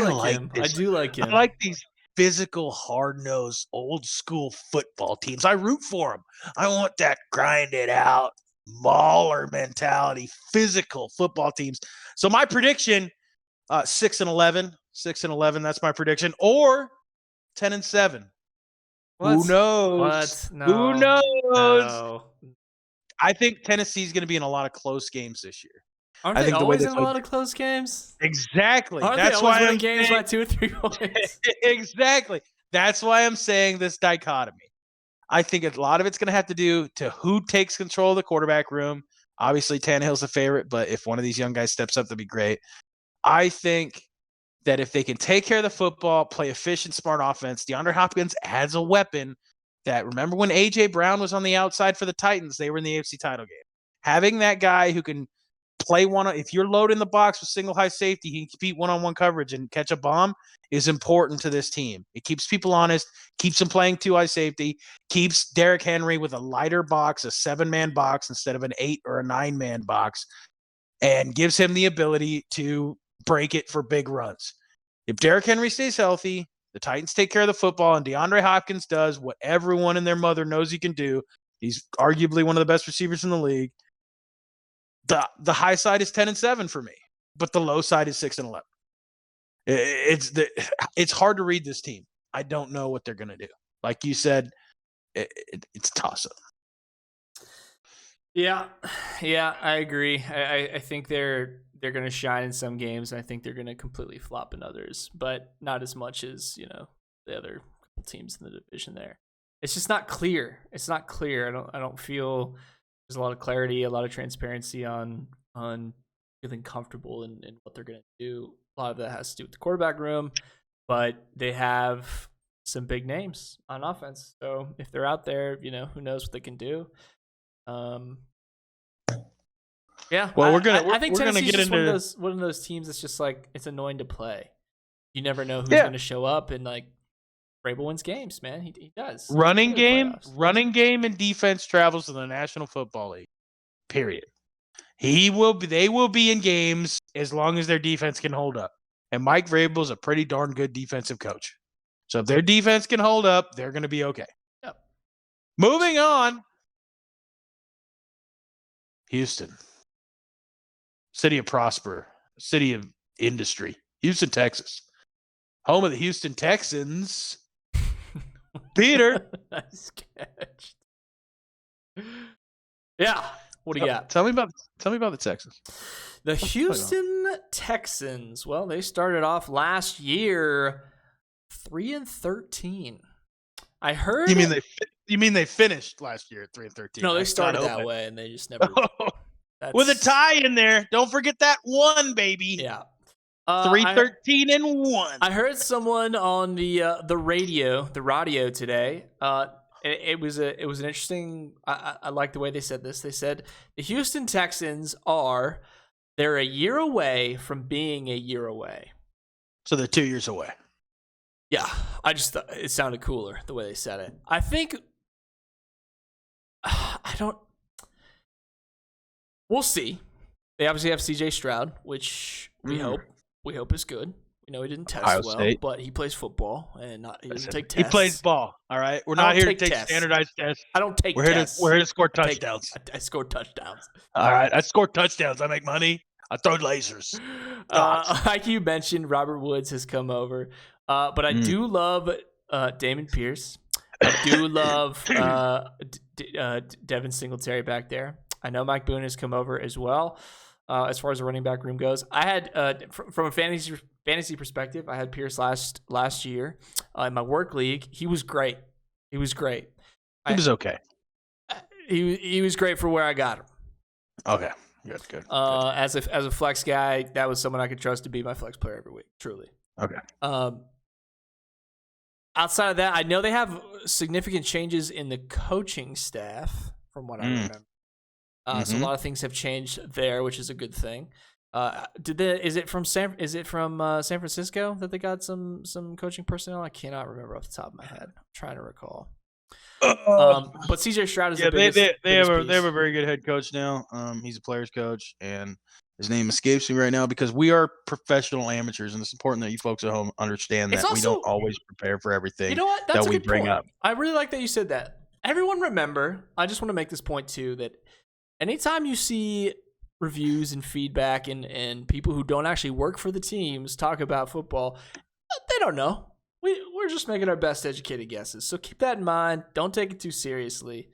like him. I like these physical, hard-nosed, old-school football teams. I root for them. I want that grind-it-out, mauler mentality, physical football teams. So my prediction, 6-11. 6-11, that's my prediction. Or 10-7. Who knows? What? No. Who knows? No. I think Tennessee's going to be in a lot of close games this year. Aren't they always in a lot of close games? Exactly. That's why I'm games by 2 or 3 points. Exactly. That's why I'm saying this dichotomy. I think a lot of it's going to have to do to who takes control of the quarterback room. Obviously, Tannehill's the favorite, but if one of these young guys steps up, that'd be great. I think that if they can take care of the football, play efficient, smart offense, DeAndre Hopkins adds a weapon that, remember when A.J. Brown was on the outside for the Titans, they were in the AFC title game. Having that guy who can play if you're loading the box with single high safety, he can beat one-on-one coverage and catch a bomb is important to this team. It keeps people honest, keeps them playing 2 high safety, keeps Derrick Henry with a lighter box, a 7-man box instead of an 8 or a 9-man box, and gives him the ability to break it for big runs. If Derrick Henry stays healthy, the Titans take care of the football, and DeAndre Hopkins does what everyone and their mother knows he can do. He's arguably one of the best receivers in the league. The high side is 10-7 for me, but the low side is 6-11. It's hard to read this team. I don't know what they're going to do. Like you said, it's toss-up. Yeah, I agree. I think they're going to shine in some games. And I think they're going to completely flop in others, but not as much as the other couple teams in the division. There, it's just not clear. It's not clear. I don't feel there's a lot of clarity, a lot of transparency on feeling comfortable in what they're going to do. A lot of that has to do with the quarterback room, but they have some big names on offense. So if they're out there, who knows what they can do. Yeah. Well, I think we're gonna Tennessee's get just into one of those teams that's just like it's annoying to play. You never know who's Yeah. going to show up, and like Vrabel wins games, man. He does. running In the game, playoffs. running game, and defense travels to the National Football League. Period. They will be in games as long as their defense can hold up. And Mike Vrabel is a pretty darn good defensive coach. So if their defense can hold up, they're going to be okay. Yep. Moving on. Houston. City of prosper. City of industry. Houston, Texas. Home of the Houston Texans. Peter. Nice catch. Yeah. What do you got? Tell me about the Texans. The Houston Texans. Well, they started off last year 3-13. I heard. You mean they finished last year at 3-13? No, they started that way, and they just never. With a tie in there. Don't forget that one, baby. Yeah. 3-13-1. I heard someone on the radio today. It was an interesting. I like the way they said this. They said the Houston Texans they're a year away from being a year away. So they're 2 years away. Yeah, I just thought it sounded cooler the way they said it. I think we'll see. They obviously have CJ Stroud, which we hope is good. We know he didn't test Ohio well, State. but he plays football and he doesn't take tests. He plays ball. All right, we're not here to take standardized tests. I don't take tests. We're here to score touchdowns. I score touchdowns. All right, I score touchdowns. I make money. I throw lasers. Like you mentioned, Robert Woods has come over, but I do love Damon Pierce. I do love Devin Singletary back there. I know Mike Boone has come over as well. As far as the running back room goes, I had from a fantasy perspective, I had Pierce last year in my work league. He was great. He was okay. He was great for where I got him. Okay, good. As a flex guy, that was someone I could trust to be my flex player every week. Truly. Okay. Outside of that, I know they have significant changes in the coaching staff, from what I remember. So a lot of things have changed there, which is a good thing. Is it from San Francisco that they got some coaching personnel? I cannot remember off the top of my head. I'm trying to recall. But CJ Stroud is the biggest. They have a very good head coach now. He's a player's coach, and his name escapes me right now because we are professional amateurs, and it's important that you folks at home understand that we don't always prepare for everything. You know what? That's that we bring up. I really like that you said that. Everyone remember. I just want to make this point too that. Anytime you see reviews and feedback and people who don't actually work for the teams talk about football, they don't know. We're just making our best educated guesses. So keep that in mind. Don't take it too seriously.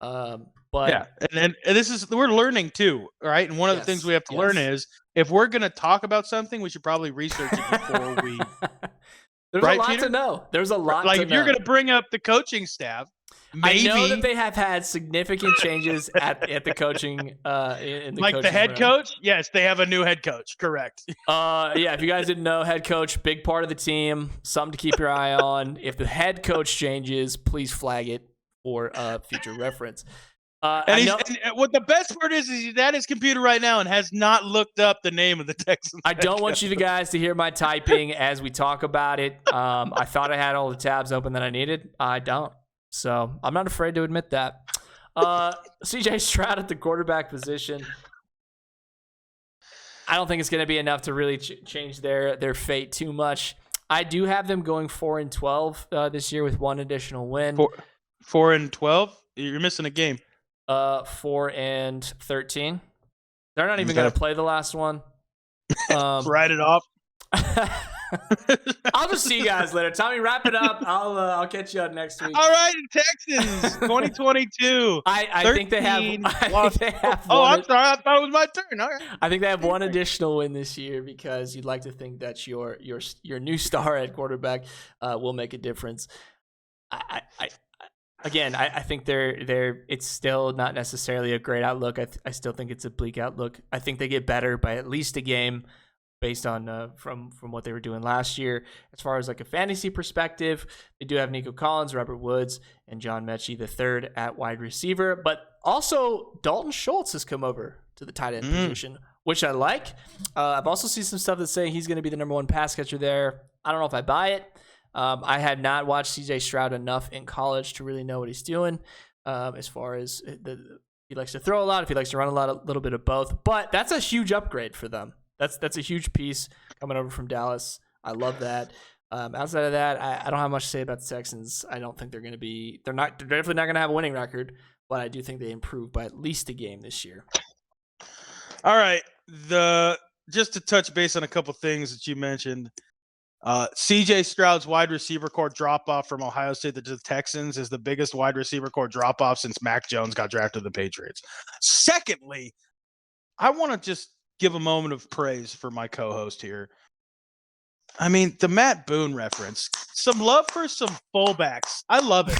But yeah, and we're learning too, right? And one of the things we have to learn is if we're going to talk about something, we should probably research it before we. There's a lot to know. There's a lot. Like if you're going to bring up the coaching staff. Maybe. I know that they have had significant changes at the coaching in the like coaching the head room. Coach. Yes, they have a new head coach. Correct. Yeah. If you guys didn't know, head coach, big part of the team, something to keep your eye on. If the head coach changes, please flag it for future reference. And what the best part is he's at his computer right now and has not looked up the name of the Texans. I don't want you guys to hear my typing as we talk about it. I thought I had all the tabs open that I needed. I don't. So I'm not afraid to admit that. CJ Stroud at the quarterback position. I don't think it's going to be enough to really change their fate too much. I do have them going 4-12 this year with one additional win. 4-12? You're missing a game. 4-13. They're not even going to play the last one. Write it off. I'll just see you guys later. Tommy, wrap it up. I'll catch you up next week. All right, Texans 2022. I think they have. I'm sorry. I thought it was my turn. All right. I think they have one additional win this year because you'd like to think that your new star at quarterback will make a difference. I think they're. It's still not necessarily a great outlook. I still think it's a bleak outlook. I think they get better by at least a game. based on from what they were doing last year. As far as like a fantasy perspective, they do have Nico Collins, Robert Woods, and John Mechie the third at wide receiver. But also Dalton Schultz has come over to the tight end position, which I like. I've also seen some stuff that's saying he's going to be the number one pass catcher there. I don't know if I buy it. I had not watched CJ Stroud enough in college to really know what he's doing. As far as he likes to throw a lot, if he likes to run a little bit of both. But that's a huge upgrade for them. That's a huge piece coming over from Dallas. I love that. Outside of that, I don't have much to say about the Texans. I don't think they're going to be. They're definitely not going to have a winning record, but I do think they improve by at least a game this year. All right, just to touch base on a couple things that you mentioned. CJ Stroud's wide receiver core drop off from Ohio State to the Texans is the biggest wide receiver core drop off since Mac Jones got drafted to the Patriots. Secondly, I want to just give a moment of praise for my co-host here. I mean, the Matt Boone reference, some love for some fullbacks. I love it.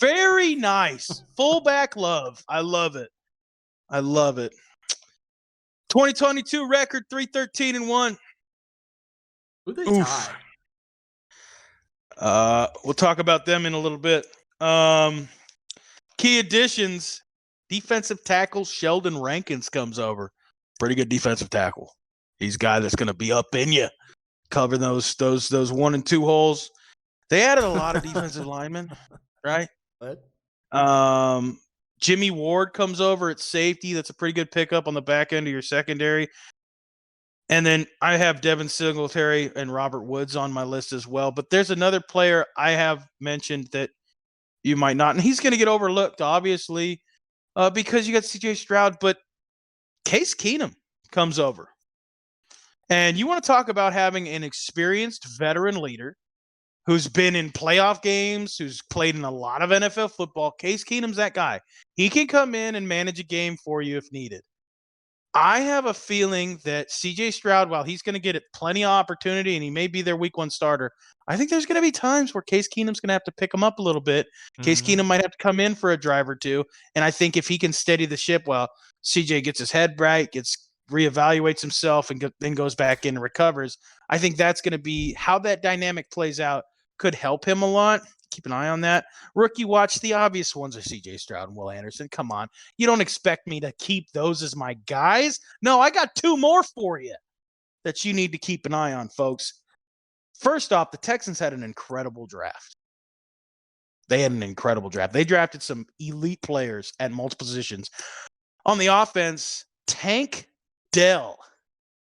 Very nice. Fullback love. I love it. 2022 record 3-13-1. Who they tie? We'll talk about them in a little bit. Key additions: defensive tackle Sheldon Rankins comes over. Pretty good defensive tackle. He's a guy that's going to be up in you, cover those 1 and 2 holes. They added a lot of defensive linemen, right? What? Jimmy Ward comes over at safety. That's a pretty good pickup on the back end of your secondary. And then I have Devin Singletary and Robert Woods on my list as well. But there's another player I have mentioned that you might not. And he's going to get overlooked, obviously, because you got CJ Stroud. But Case Keenum comes over. And you want to talk about having an experienced veteran leader who's been in playoff games, who's played in a lot of NFL football. Case Keenum's that guy. He can come in and manage a game for you if needed. I have a feeling that CJ Stroud, while he's going to get plenty of opportunity and he may be their week 1 starter, I think there's going to be times where Case Keenum's going to have to pick him up a little bit. Case Keenum might have to come in for a drive or two. And I think if he can steady the ship while CJ gets his head right, reevaluates himself, and then goes back in and recovers, I think that's going to be how that dynamic plays out. Could help him a lot. Keep an eye on that. Rookie watch, the obvious ones are CJ Stroud and Will Anderson. Come on. You don't expect me to keep those as my guys? No, I got 2 more for you that you need to keep an eye on, folks. First off, the Texans had an incredible draft. They drafted some elite players at multiple positions. On the offense, Tank Dell.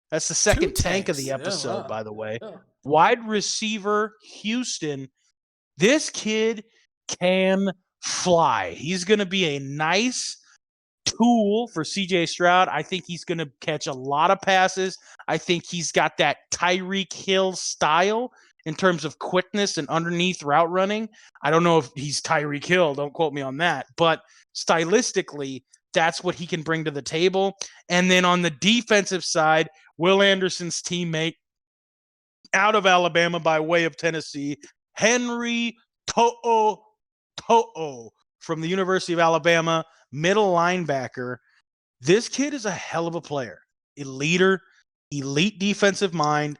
That's the second tank of the episode, by the way. Yeah. Wide receiver, Houston. This kid can fly. He's going to be a nice tool for CJ Stroud. I think he's going to catch a lot of passes. I think he's got that Tyreek Hill style in terms of quickness and underneath route running. I don't know if he's Tyreek Hill. Don't quote me on that. But stylistically, that's what he can bring to the table. And then on the defensive side, Will Anderson's teammate out of Alabama by way of Tennessee, Henry To'o from the University of Alabama, middle linebacker. This kid is a hell of a player, a leader, elite defensive mind.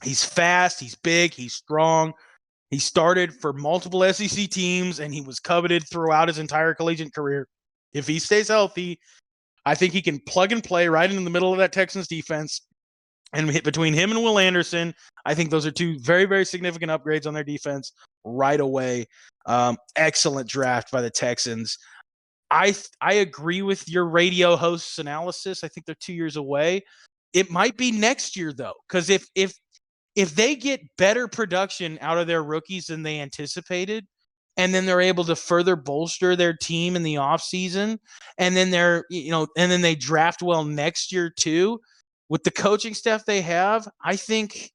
He's fast, he's big, he's strong. He started for multiple SEC teams, and he was coveted throughout his entire collegiate career. If he stays healthy, I think he can plug and play right in the middle of that Texans defense. And between him and Will Anderson, I think those are 2 very, very significant upgrades on their defense right away. Excellent draft by the Texans. I agree with your radio host's analysis. I think they're 2 years away. It might be next year, though, because if they get better production out of their rookies than they anticipated, and then they're able to further bolster their team in the offseason, and then and then they draft well next year too, with the coaching staff they have, I think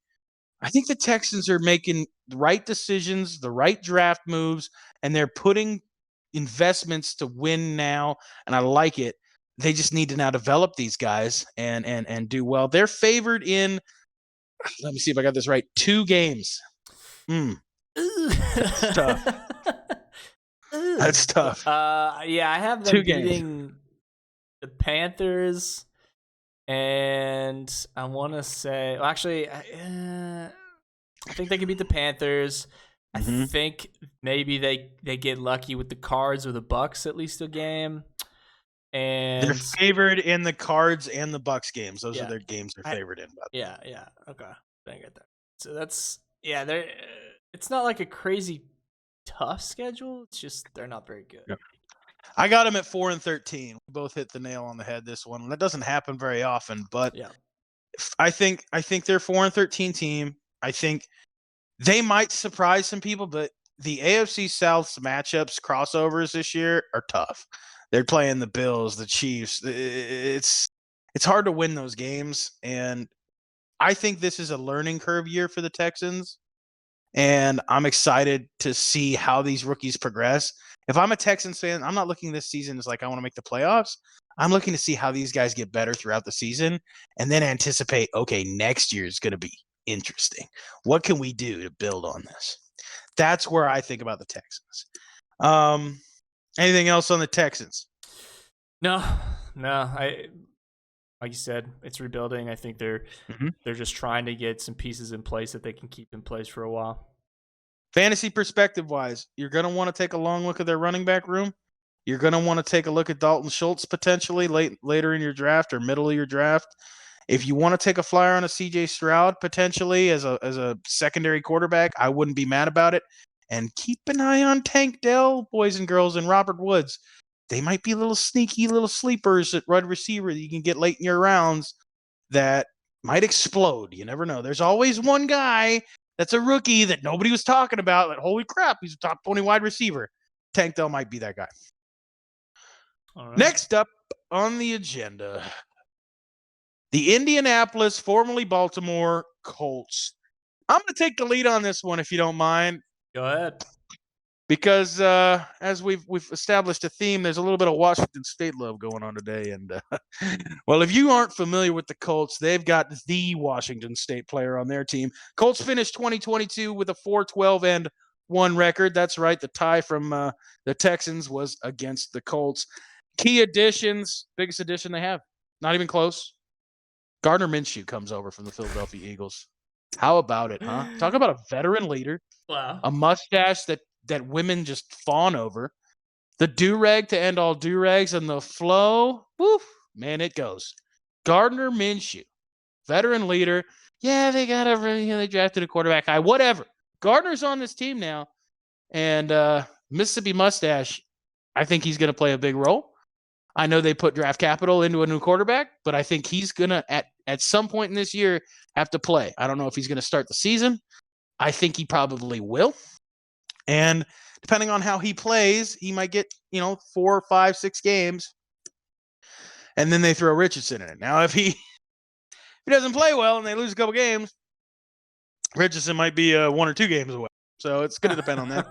the Texans are making the right decisions, the right draft moves, and they're putting investments to win now, and I like it. They just need to now develop these guys and do well. They're favored in, let me see if I got this right, 2 games. That's tough. That's tough. Yeah, I have them 2 games. beating the Panthers And I want to say, well, actually, I think they can beat the Panthers. I Mm-hmm. think maybe they get lucky with the Cards or the Bucks at least a game. They're And favored in the Cards and the Bucks games. Those are yeah, their games they're favored in. yeah, okay, I get that. So that's they're. It's not like a crazy tough schedule. It's just they're not very good. Yeah. I got them at 4-13. We both hit the nail on the head this one. That doesn't happen very often, but Yeah. I think they're 4-13 team. I think they might surprise some people, but the AFC South's matchups crossovers this year are tough. They're playing the Bills, the Chiefs. It's hard to win those games, and I think this is a learning curve year for the Texans. And I'm excited to see how these rookies progress. If I'm a Texans fan, I'm not looking this season as like I want to make the playoffs. I'm looking to see how these guys get better throughout the season and then anticipate, okay, next year is going to be interesting. What can we do to build on this? That's where I think about the Texans. Anything else on the Texans? No. I like you said, it's rebuilding. I think they're just trying to get some pieces in place that they can keep in place for a while. Fantasy perspective wise, you're going to want to take a long look at their running back room. You're going to want to take a look at Dalton Schultz potentially later in your draft or middle of your draft. If you want to take a flyer on a CJ Stroud potentially as a secondary quarterback, I wouldn't be mad about it. And keep an eye on Tank Dell, boys and girls, and Robert Woods. They might be little sneaky little sleepers at wide receiver that you can get late in your rounds that might explode. You never know. There's always one guy that's a rookie that nobody was talking about. That holy crap, he's a top 20 wide receiver. Tank Dell might be that guy. All right. Next up on the agenda, the Indianapolis, formerly Baltimore Colts. I'm going to take the lead on this one if you don't mind. Go ahead. Because as we've established a theme, there's a little bit of Washington State love going on today. And well, if you aren't familiar with the Colts, they've got the Washington State player on their team. Colts finished 2022 with a 4-12-1 record. That's right. The tie from the Texans was against the Colts. Key additions, biggest addition they have. Not even close. Gardner Minshew comes over from the Philadelphia Eagles. How about it, huh? Talk about a veteran leader. Wow. A mustache that women just fawn over. The do-rag to end all do-rags and the flow. Woof, man, it goes. Gardner Minshew, veteran leader. Yeah, they they drafted a quarterback high. Whatever. Gardner's on this team now. And Mississippi Mustache, I think he's going to play a big role. I know they put draft capital into a new quarterback, but I think he's going to, at some point in this year, have to play. I don't know if he's going to start the season. I think he probably will. And depending on how he plays, he might get, 4, 5, 6 games. And then they throw Richardson in it. Now, if he doesn't play well and they lose a couple games, Richardson might be 1 or 2 games away. So it's going to depend on that.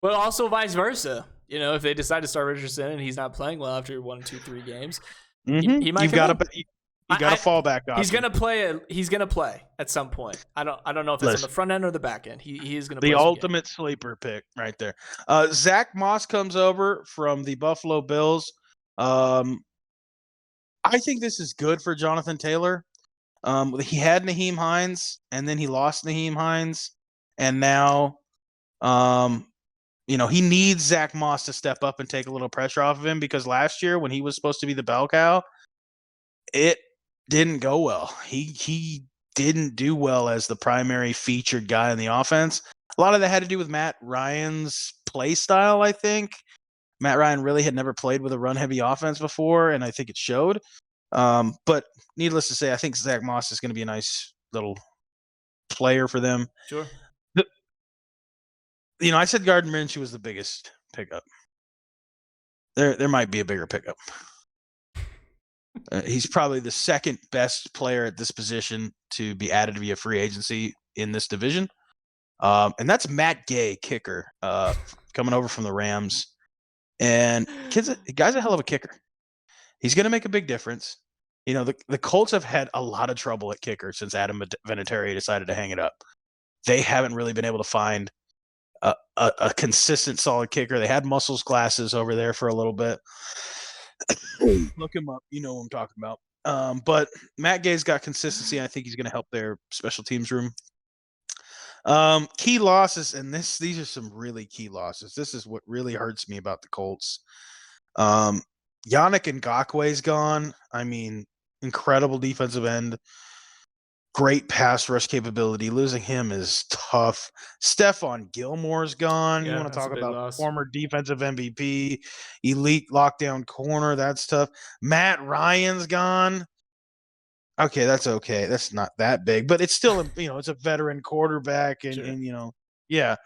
But also vice versa. If they decide to start Richardson and he's not playing well after 1, 2, 3 games, he might. You got a fallback option. He's gonna play. He's gonna play at some point. I don't know if it's on the front end or the back end. He is gonna play. The ultimate sleeper pick right there. Zach Moss comes over from the Buffalo Bills. I think this is good for Jonathan Taylor. He had Nyheim Hines, and then he lost Nyheim Hines, and now, he needs Zach Moss to step up and take a little pressure off of him because last year when he was supposed to be the bell cow, it didn't go well. He didn't do well as the primary featured guy in the offense. A lot of that had to do with Matt Ryan's play style, I think. Matt Ryan really had never played with a run-heavy offense before, and I think it showed. But needless to say, I think Zach Moss is going to be a nice little player for them. Sure. I said Gardner Minshew was the biggest pickup. There might be a bigger pickup. He's probably the second best player at this position to be added via free agency in this division. And that's Matt Gay, kicker, coming over from the Rams. And the guy's a hell of a kicker. He's going to make a big difference. The Colts have had a lot of trouble at kicker since Adam Vinatieri decided to hang it up. They haven't really been able to find a consistent, solid kicker. They had Muscles Glasses over there for a little bit. Look him up. You know what I'm talking about. But Matt Gay's got consistency. I think he's going to help their special teams room. Key losses, and these are some really key losses. This is what really hurts me about the Colts. Yannick Ngakwe's gone. I mean, incredible defensive end, great pass rush capability. Losing him is tough. Stephon Gilmore's gone. Yeah, You want to that's talk a big about loss. former defensive MVP, elite lockdown corner. That's tough. Matt Ryan's gone. Okay, that's okay. That's not that big, but it's still, it's a veteran quarterback, and Sure. yeah.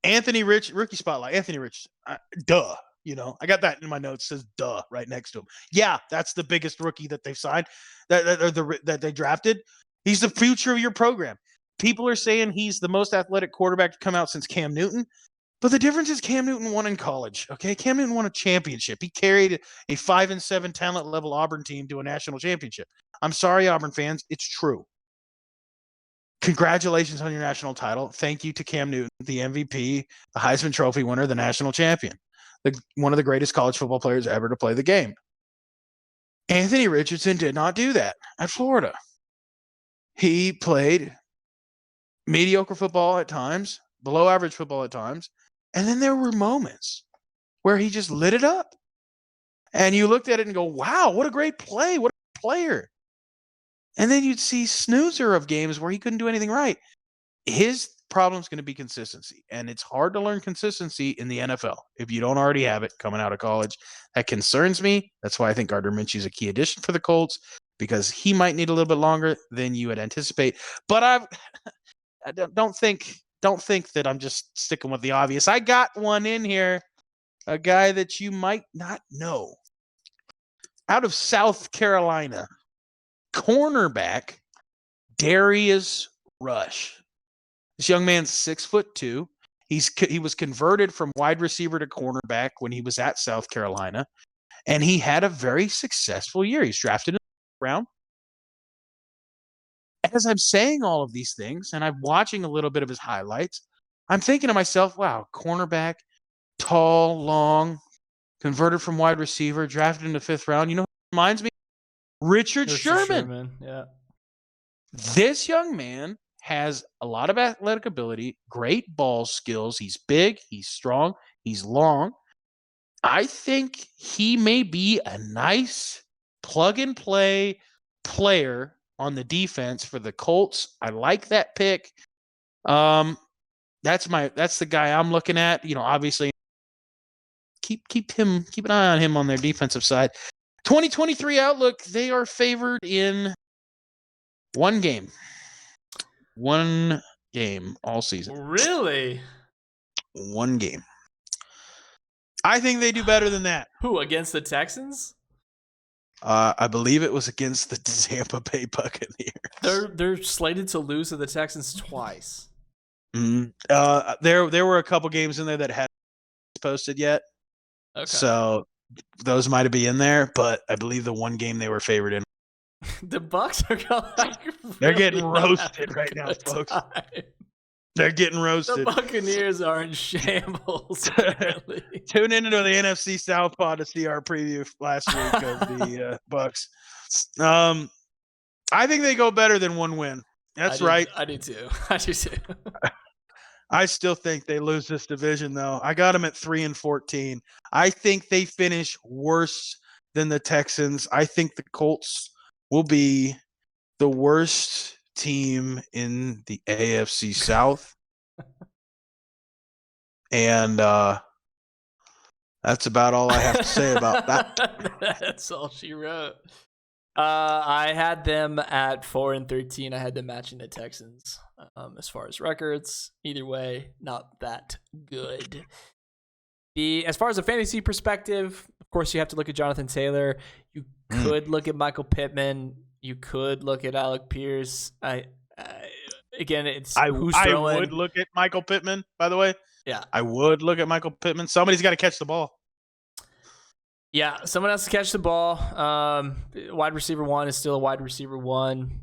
Anthony Rich, rookie spotlight. Anthony Rich, duh. I got that in my notes. Says duh right next to him. Yeah, that's the biggest rookie that they've signed, that they drafted. He's the future of your program. People are saying he's the most athletic quarterback to come out since Cam Newton. But the difference is Cam Newton won in college. Okay, Cam Newton won a championship. He carried a 5-7 talent level Auburn team to a national championship. I'm sorry, Auburn fans, it's true. Congratulations on your national title. Thank you to Cam Newton, the MVP, the Heisman Trophy winner, the national champion, one of the greatest college football players ever to play the game. Anthony Richardson did not do that at Florida. He played mediocre football at times, below average football at times, and then there were moments where he just lit it up. And you looked at it and go, wow, what a great play. What a player. And then you'd see snoozer of games where he couldn't do anything right. His problem is going to be consistency. And it's hard to learn consistency in the NFL if you don't already have it coming out of college. That concerns me. That's why I think Gardner Minshew is a key addition for the Colts, because he might need a little bit longer than you would anticipate. But I don't think that I'm just sticking with the obvious. I got one in here, a guy that you might not know. Out of South Carolina, cornerback Darius Rush. This young man's 6'2". He was converted from wide receiver to cornerback when he was at South Carolina, and he had a very successful year. He's drafted in the round. As I'm saying all of these things, and I'm watching a little bit of his highlights, I'm thinking to myself, wow, cornerback, tall, long, converted from wide receiver, drafted in the 5th round. You know who reminds me? Richard Sherman. Yeah. This young man has a lot of athletic ability, great ball skills. He's big, he's strong, he's long. I think he may be a nice plug-and-play player on the defense for the Colts. I like that pick. That's the guy I'm looking at. Obviously keep an eye on him on their defensive side. 2023 outlook, they are favored in one game. One game all season. Really? One game. I think they do better than that. Who, against the Texans? I believe it was against the Tampa Bay Buccaneers. They're slated to lose to the Texans twice. Mm-hmm. There were a couple games in there that hadn't posted yet. Okay. So those might be in there, but I believe the one game they were favored in. The Bucs are going. They're getting roasted right now, folks. They're getting roasted. The Buccaneers are in shambles. Apparently. Tune into the NFC South Pod to see our preview last week of the Bucs. I think they go better than one win. That's right. I do too. I still think they lose this division, though. I got them at 3-14. I think they finish worse than the Texans. I think the Colts will be the worst team in the AFC South. And that's about all I have to say about that. That's all she wrote. I had them at 4-13. I had them matching the Texans. As far as records, either way, not that good. As far as a fantasy perspective, of course, you have to look at Jonathan Taylor. You could look at Michael Pittman. You could look at Alec Pierce. Again, it's who's throwing. I would look at Michael Pittman, by the way. Yeah. I would look at Michael Pittman. Somebody's got to catch the ball. Yeah, someone has to catch the ball. Wide receiver 1 is still a wide receiver 1.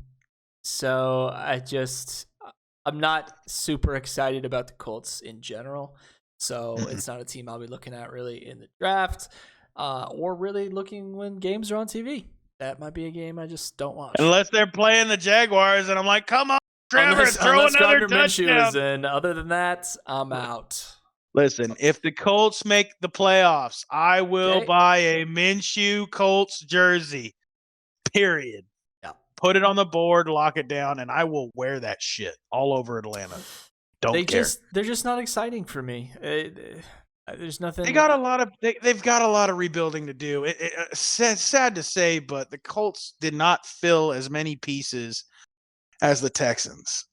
So I'm not super excited about the Colts in general. So it's not a team I'll be looking at really in the draft. or really looking when games are on TV. That might be a game I just don't watch. Unless they're playing the Jaguars, and I'm like, come on, Trevor, throw another Gardner touchdown. Minshew is in. Other than that, I'm out. Listen, if the Colts make the playoffs, I will buy a Minshew Colts jersey. Period. Yeah. Put it on the board, lock it down, and I will wear that shit all over Atlanta. Don't care. They're just not exciting for me. There's nothing. They've got a lot of rebuilding to do. It's sad to say, but the Colts did not fill as many pieces as the Texans.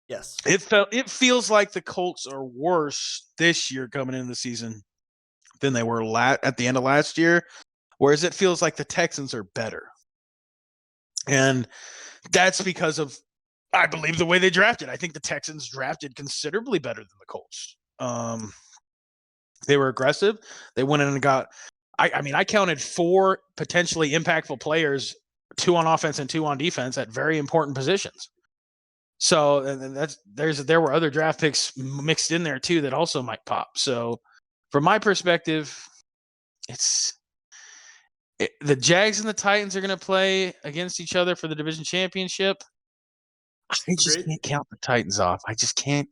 Yes. It feels like the Colts are worse this year coming into the season than they were at the end of last year, whereas it feels like the Texans are better. And that's because of, I believe, the way they drafted. I think the Texans drafted considerably better than the Colts. They were aggressive. They went in and got, I counted 4 potentially impactful players, 2 on offense and 2 on defense at very important positions. So there were other draft picks mixed in there too that also might pop. So from my perspective, the Jags and the Titans are going to play against each other for the division championship. I just can't count the Titans off. I just can't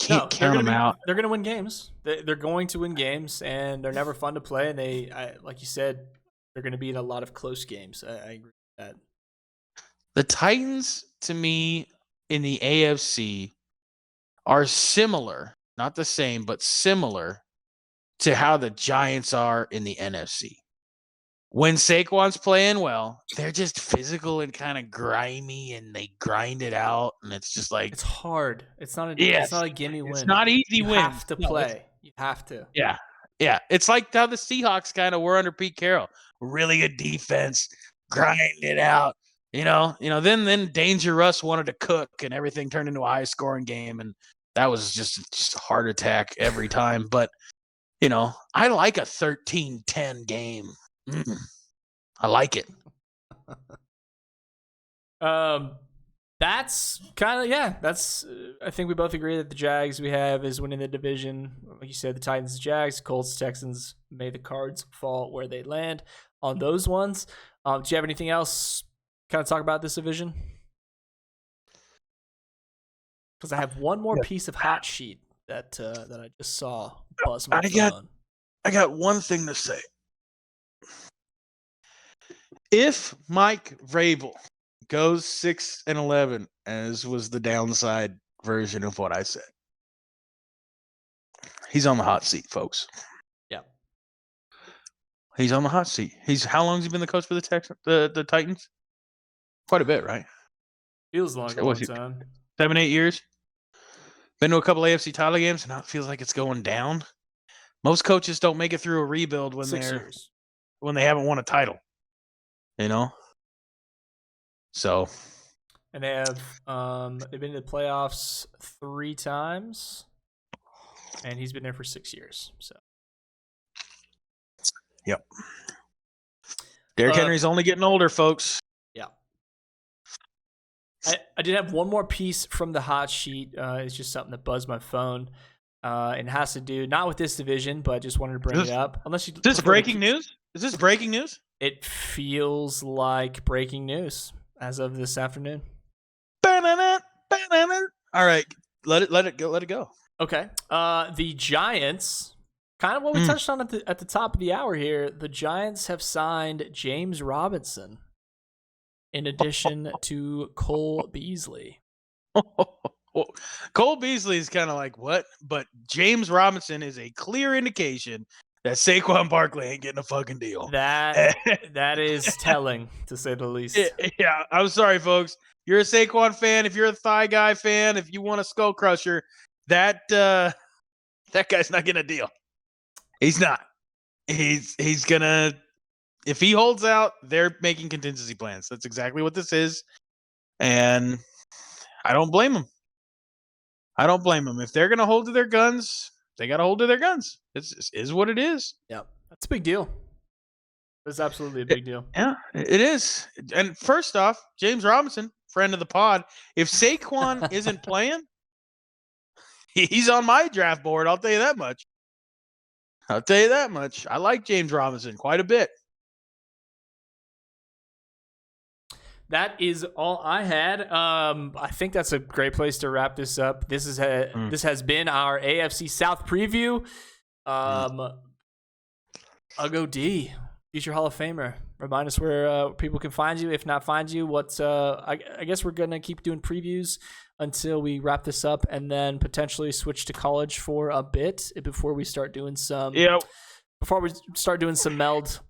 count them out. They're going to win games. They're going to win games, and they're never fun to play. And like you said, they're going to be in a lot of close games. I agree with that. The Titans, to me, in the AFC are similar, not the same, but similar to how the Giants are in the NFC. When Saquon's playing well, they're just physical and kind of grimy, and they grind it out, and it's just like it's hard. It's not a gimme win. It's not easy win. You have to play. You have to. Yeah. Yeah. It's like how the Seahawks kind of were under Pete Carroll. Really good defense, grind it out. Then Danger Russ wanted to cook, and everything turned into a high-scoring game, and that was just a heart attack every time. But, I like a 13-10 game. I like it. That's kind of that's. I think we both agree that the Jags we have is winning the division. Like you said, the Titans, Jags, Colts, Texans. May the cards fall where they land on those ones. Do you have anything else? Kind of talk about this division? Because I have one more piece of hot sheet that I just saw buzz my phone. I got one thing to say. If Mike Vrabel goes 6-11, as was the downside version of what I said, he's on the hot seat, folks. Yeah, he's on the hot seat. How long has he been the coach for the Titans? Quite a bit, right? Feels like a long time. 7-8 years. Been to a couple AFC title games, and now it feels like it's going down. Most coaches don't make it through a rebuild when they haven't won a title. So. And they have they've been to the playoffs 3 times, and he's been there for 6 years. So. Yep. Derrick Henry's only getting older, folks. Yeah. I did have one more piece from the hot sheet. It's just something that buzzed my phone. And has to do not with this division, but just wanted to bring it up. Unless you. Is this breaking news? Is this breaking news? It feels like breaking news as of this afternoon. All right, let it go. Okay. The Giants, kind of what we touched on at the top of the hour here. The Giants have signed James Robinson in addition to Cole Beasley. Cole Beasley is kind of like what, but James Robinson is a clear indication that Saquon Barkley ain't getting a fucking deal. That is telling, to say the least. Yeah, I'm sorry, folks. You're a Saquon fan. If you're a Thigh Guy fan, if you want a Skull Crusher, that guy's not getting a deal. He's not. He's gonna. If he holds out, they're making contingency plans. That's exactly what this is, and I don't blame them. If they're gonna hold to their guns, they got to hold to their guns. It is what it is. Yeah, that's a big deal. It's absolutely a big deal. Yeah, it is. And first off, James Robinson, friend of the pod, if Saquon isn't playing, he's on my draft board. I'll tell you that much. I'll tell you that much. I like James Robinson quite a bit. That is all I had. I think that's a great place to wrap this up. This has been our AFC South preview. I'll go D, future Hall of Famer. Remind us where people can find you. If not find you, I guess we're gonna keep doing previews until we wrap this up, and then potentially switch to college for a bit before we start doing some. Yep. Before we start doing some melds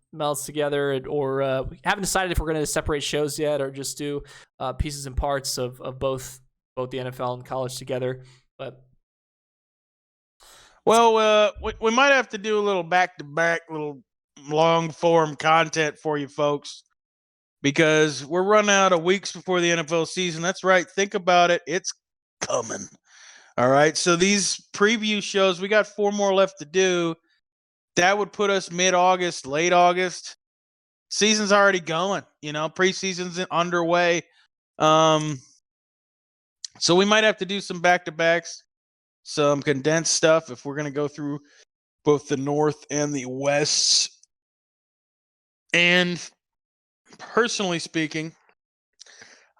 together, or we haven't decided if we're going to separate shows yet, or just do pieces and parts of both the NFL and college together. But we might have to do a little back-to-back, little long-form content for you folks, because we're running out of weeks before the NFL season. That's right. Think about it. It's coming. All right. So these preview shows, we got 4 more left to do. That would put us mid-August, late August. Season's already going. Preseason's underway. So we might have to do some back-to-backs, some condensed stuff if we're going to go through both the North and the West. And personally speaking,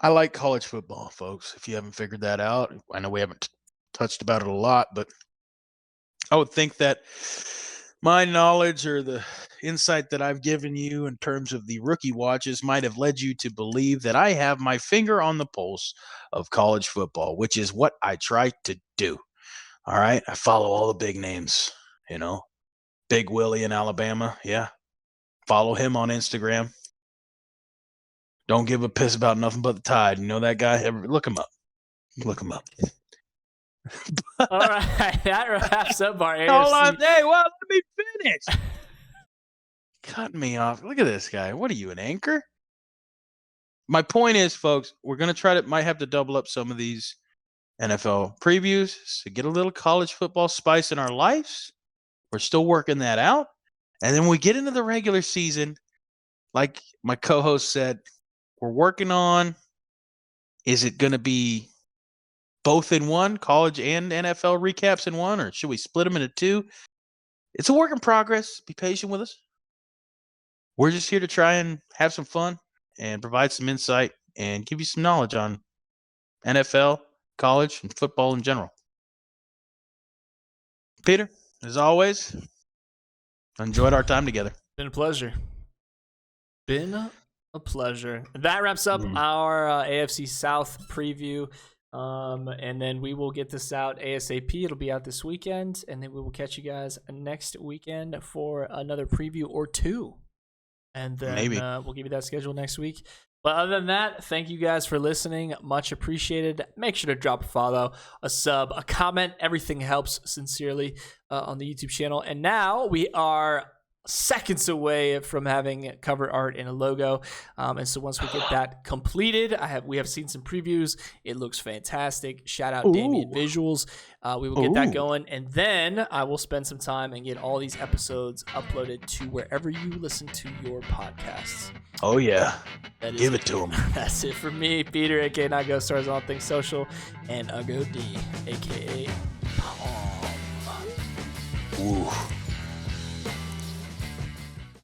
I like college football, folks, if you haven't figured that out. I know we haven't touched about it a lot, but I would think that my knowledge or the insight that I've given you in terms of the rookie watches might have led you to believe that I have my finger on the pulse of college football, which is what I try to do. All right. I follow all the big names, Big Willie in Alabama. Yeah. Follow him on Instagram. Don't give a piss about nothing but the Tide. You know that guy? Look him up. Look him up. All right, that wraps up our AFC. Hold on, let me finish. Cutting me off. Look at this guy. What are you, an anchor? My point is, folks, we're gonna might have to double up some of these NFL previews to get a little college football spice in our lives. We're still working that out, and then when we get into the regular season, like my co-host said, we're working on. Is it gonna be both in one, college and NFL recaps in one, or should we split them into 2? It's a work in progress. Be patient with us. We're just here to try and have some fun and provide some insight and give you some knowledge on NFL, college, and football in general. Peter, as always, enjoyed our time together. Been a pleasure. That wraps up our AFC South preview. And then we will get this out ASAP. It'll be out this weekend, and then we will catch you guys next weekend for another preview or 2. And then maybe we'll give you that schedule next week. But other than that, thank you guys for listening. Much appreciated. Make sure to drop a follow, a sub, a comment. Everything helps sincerely on the YouTube channel. And now we are seconds away from having cover art and a logo, and so once we get that completed, we have seen some previews. It looks fantastic. Shout out Damien Visuals. We will get that going, and then I will spend some time and get all these episodes uploaded to wherever you listen to your podcasts. Oh yeah, give it to them. That's it for me, Peter, aka Not Ghost Stars on all things social, and Ugo D, aka Palm. Ooh.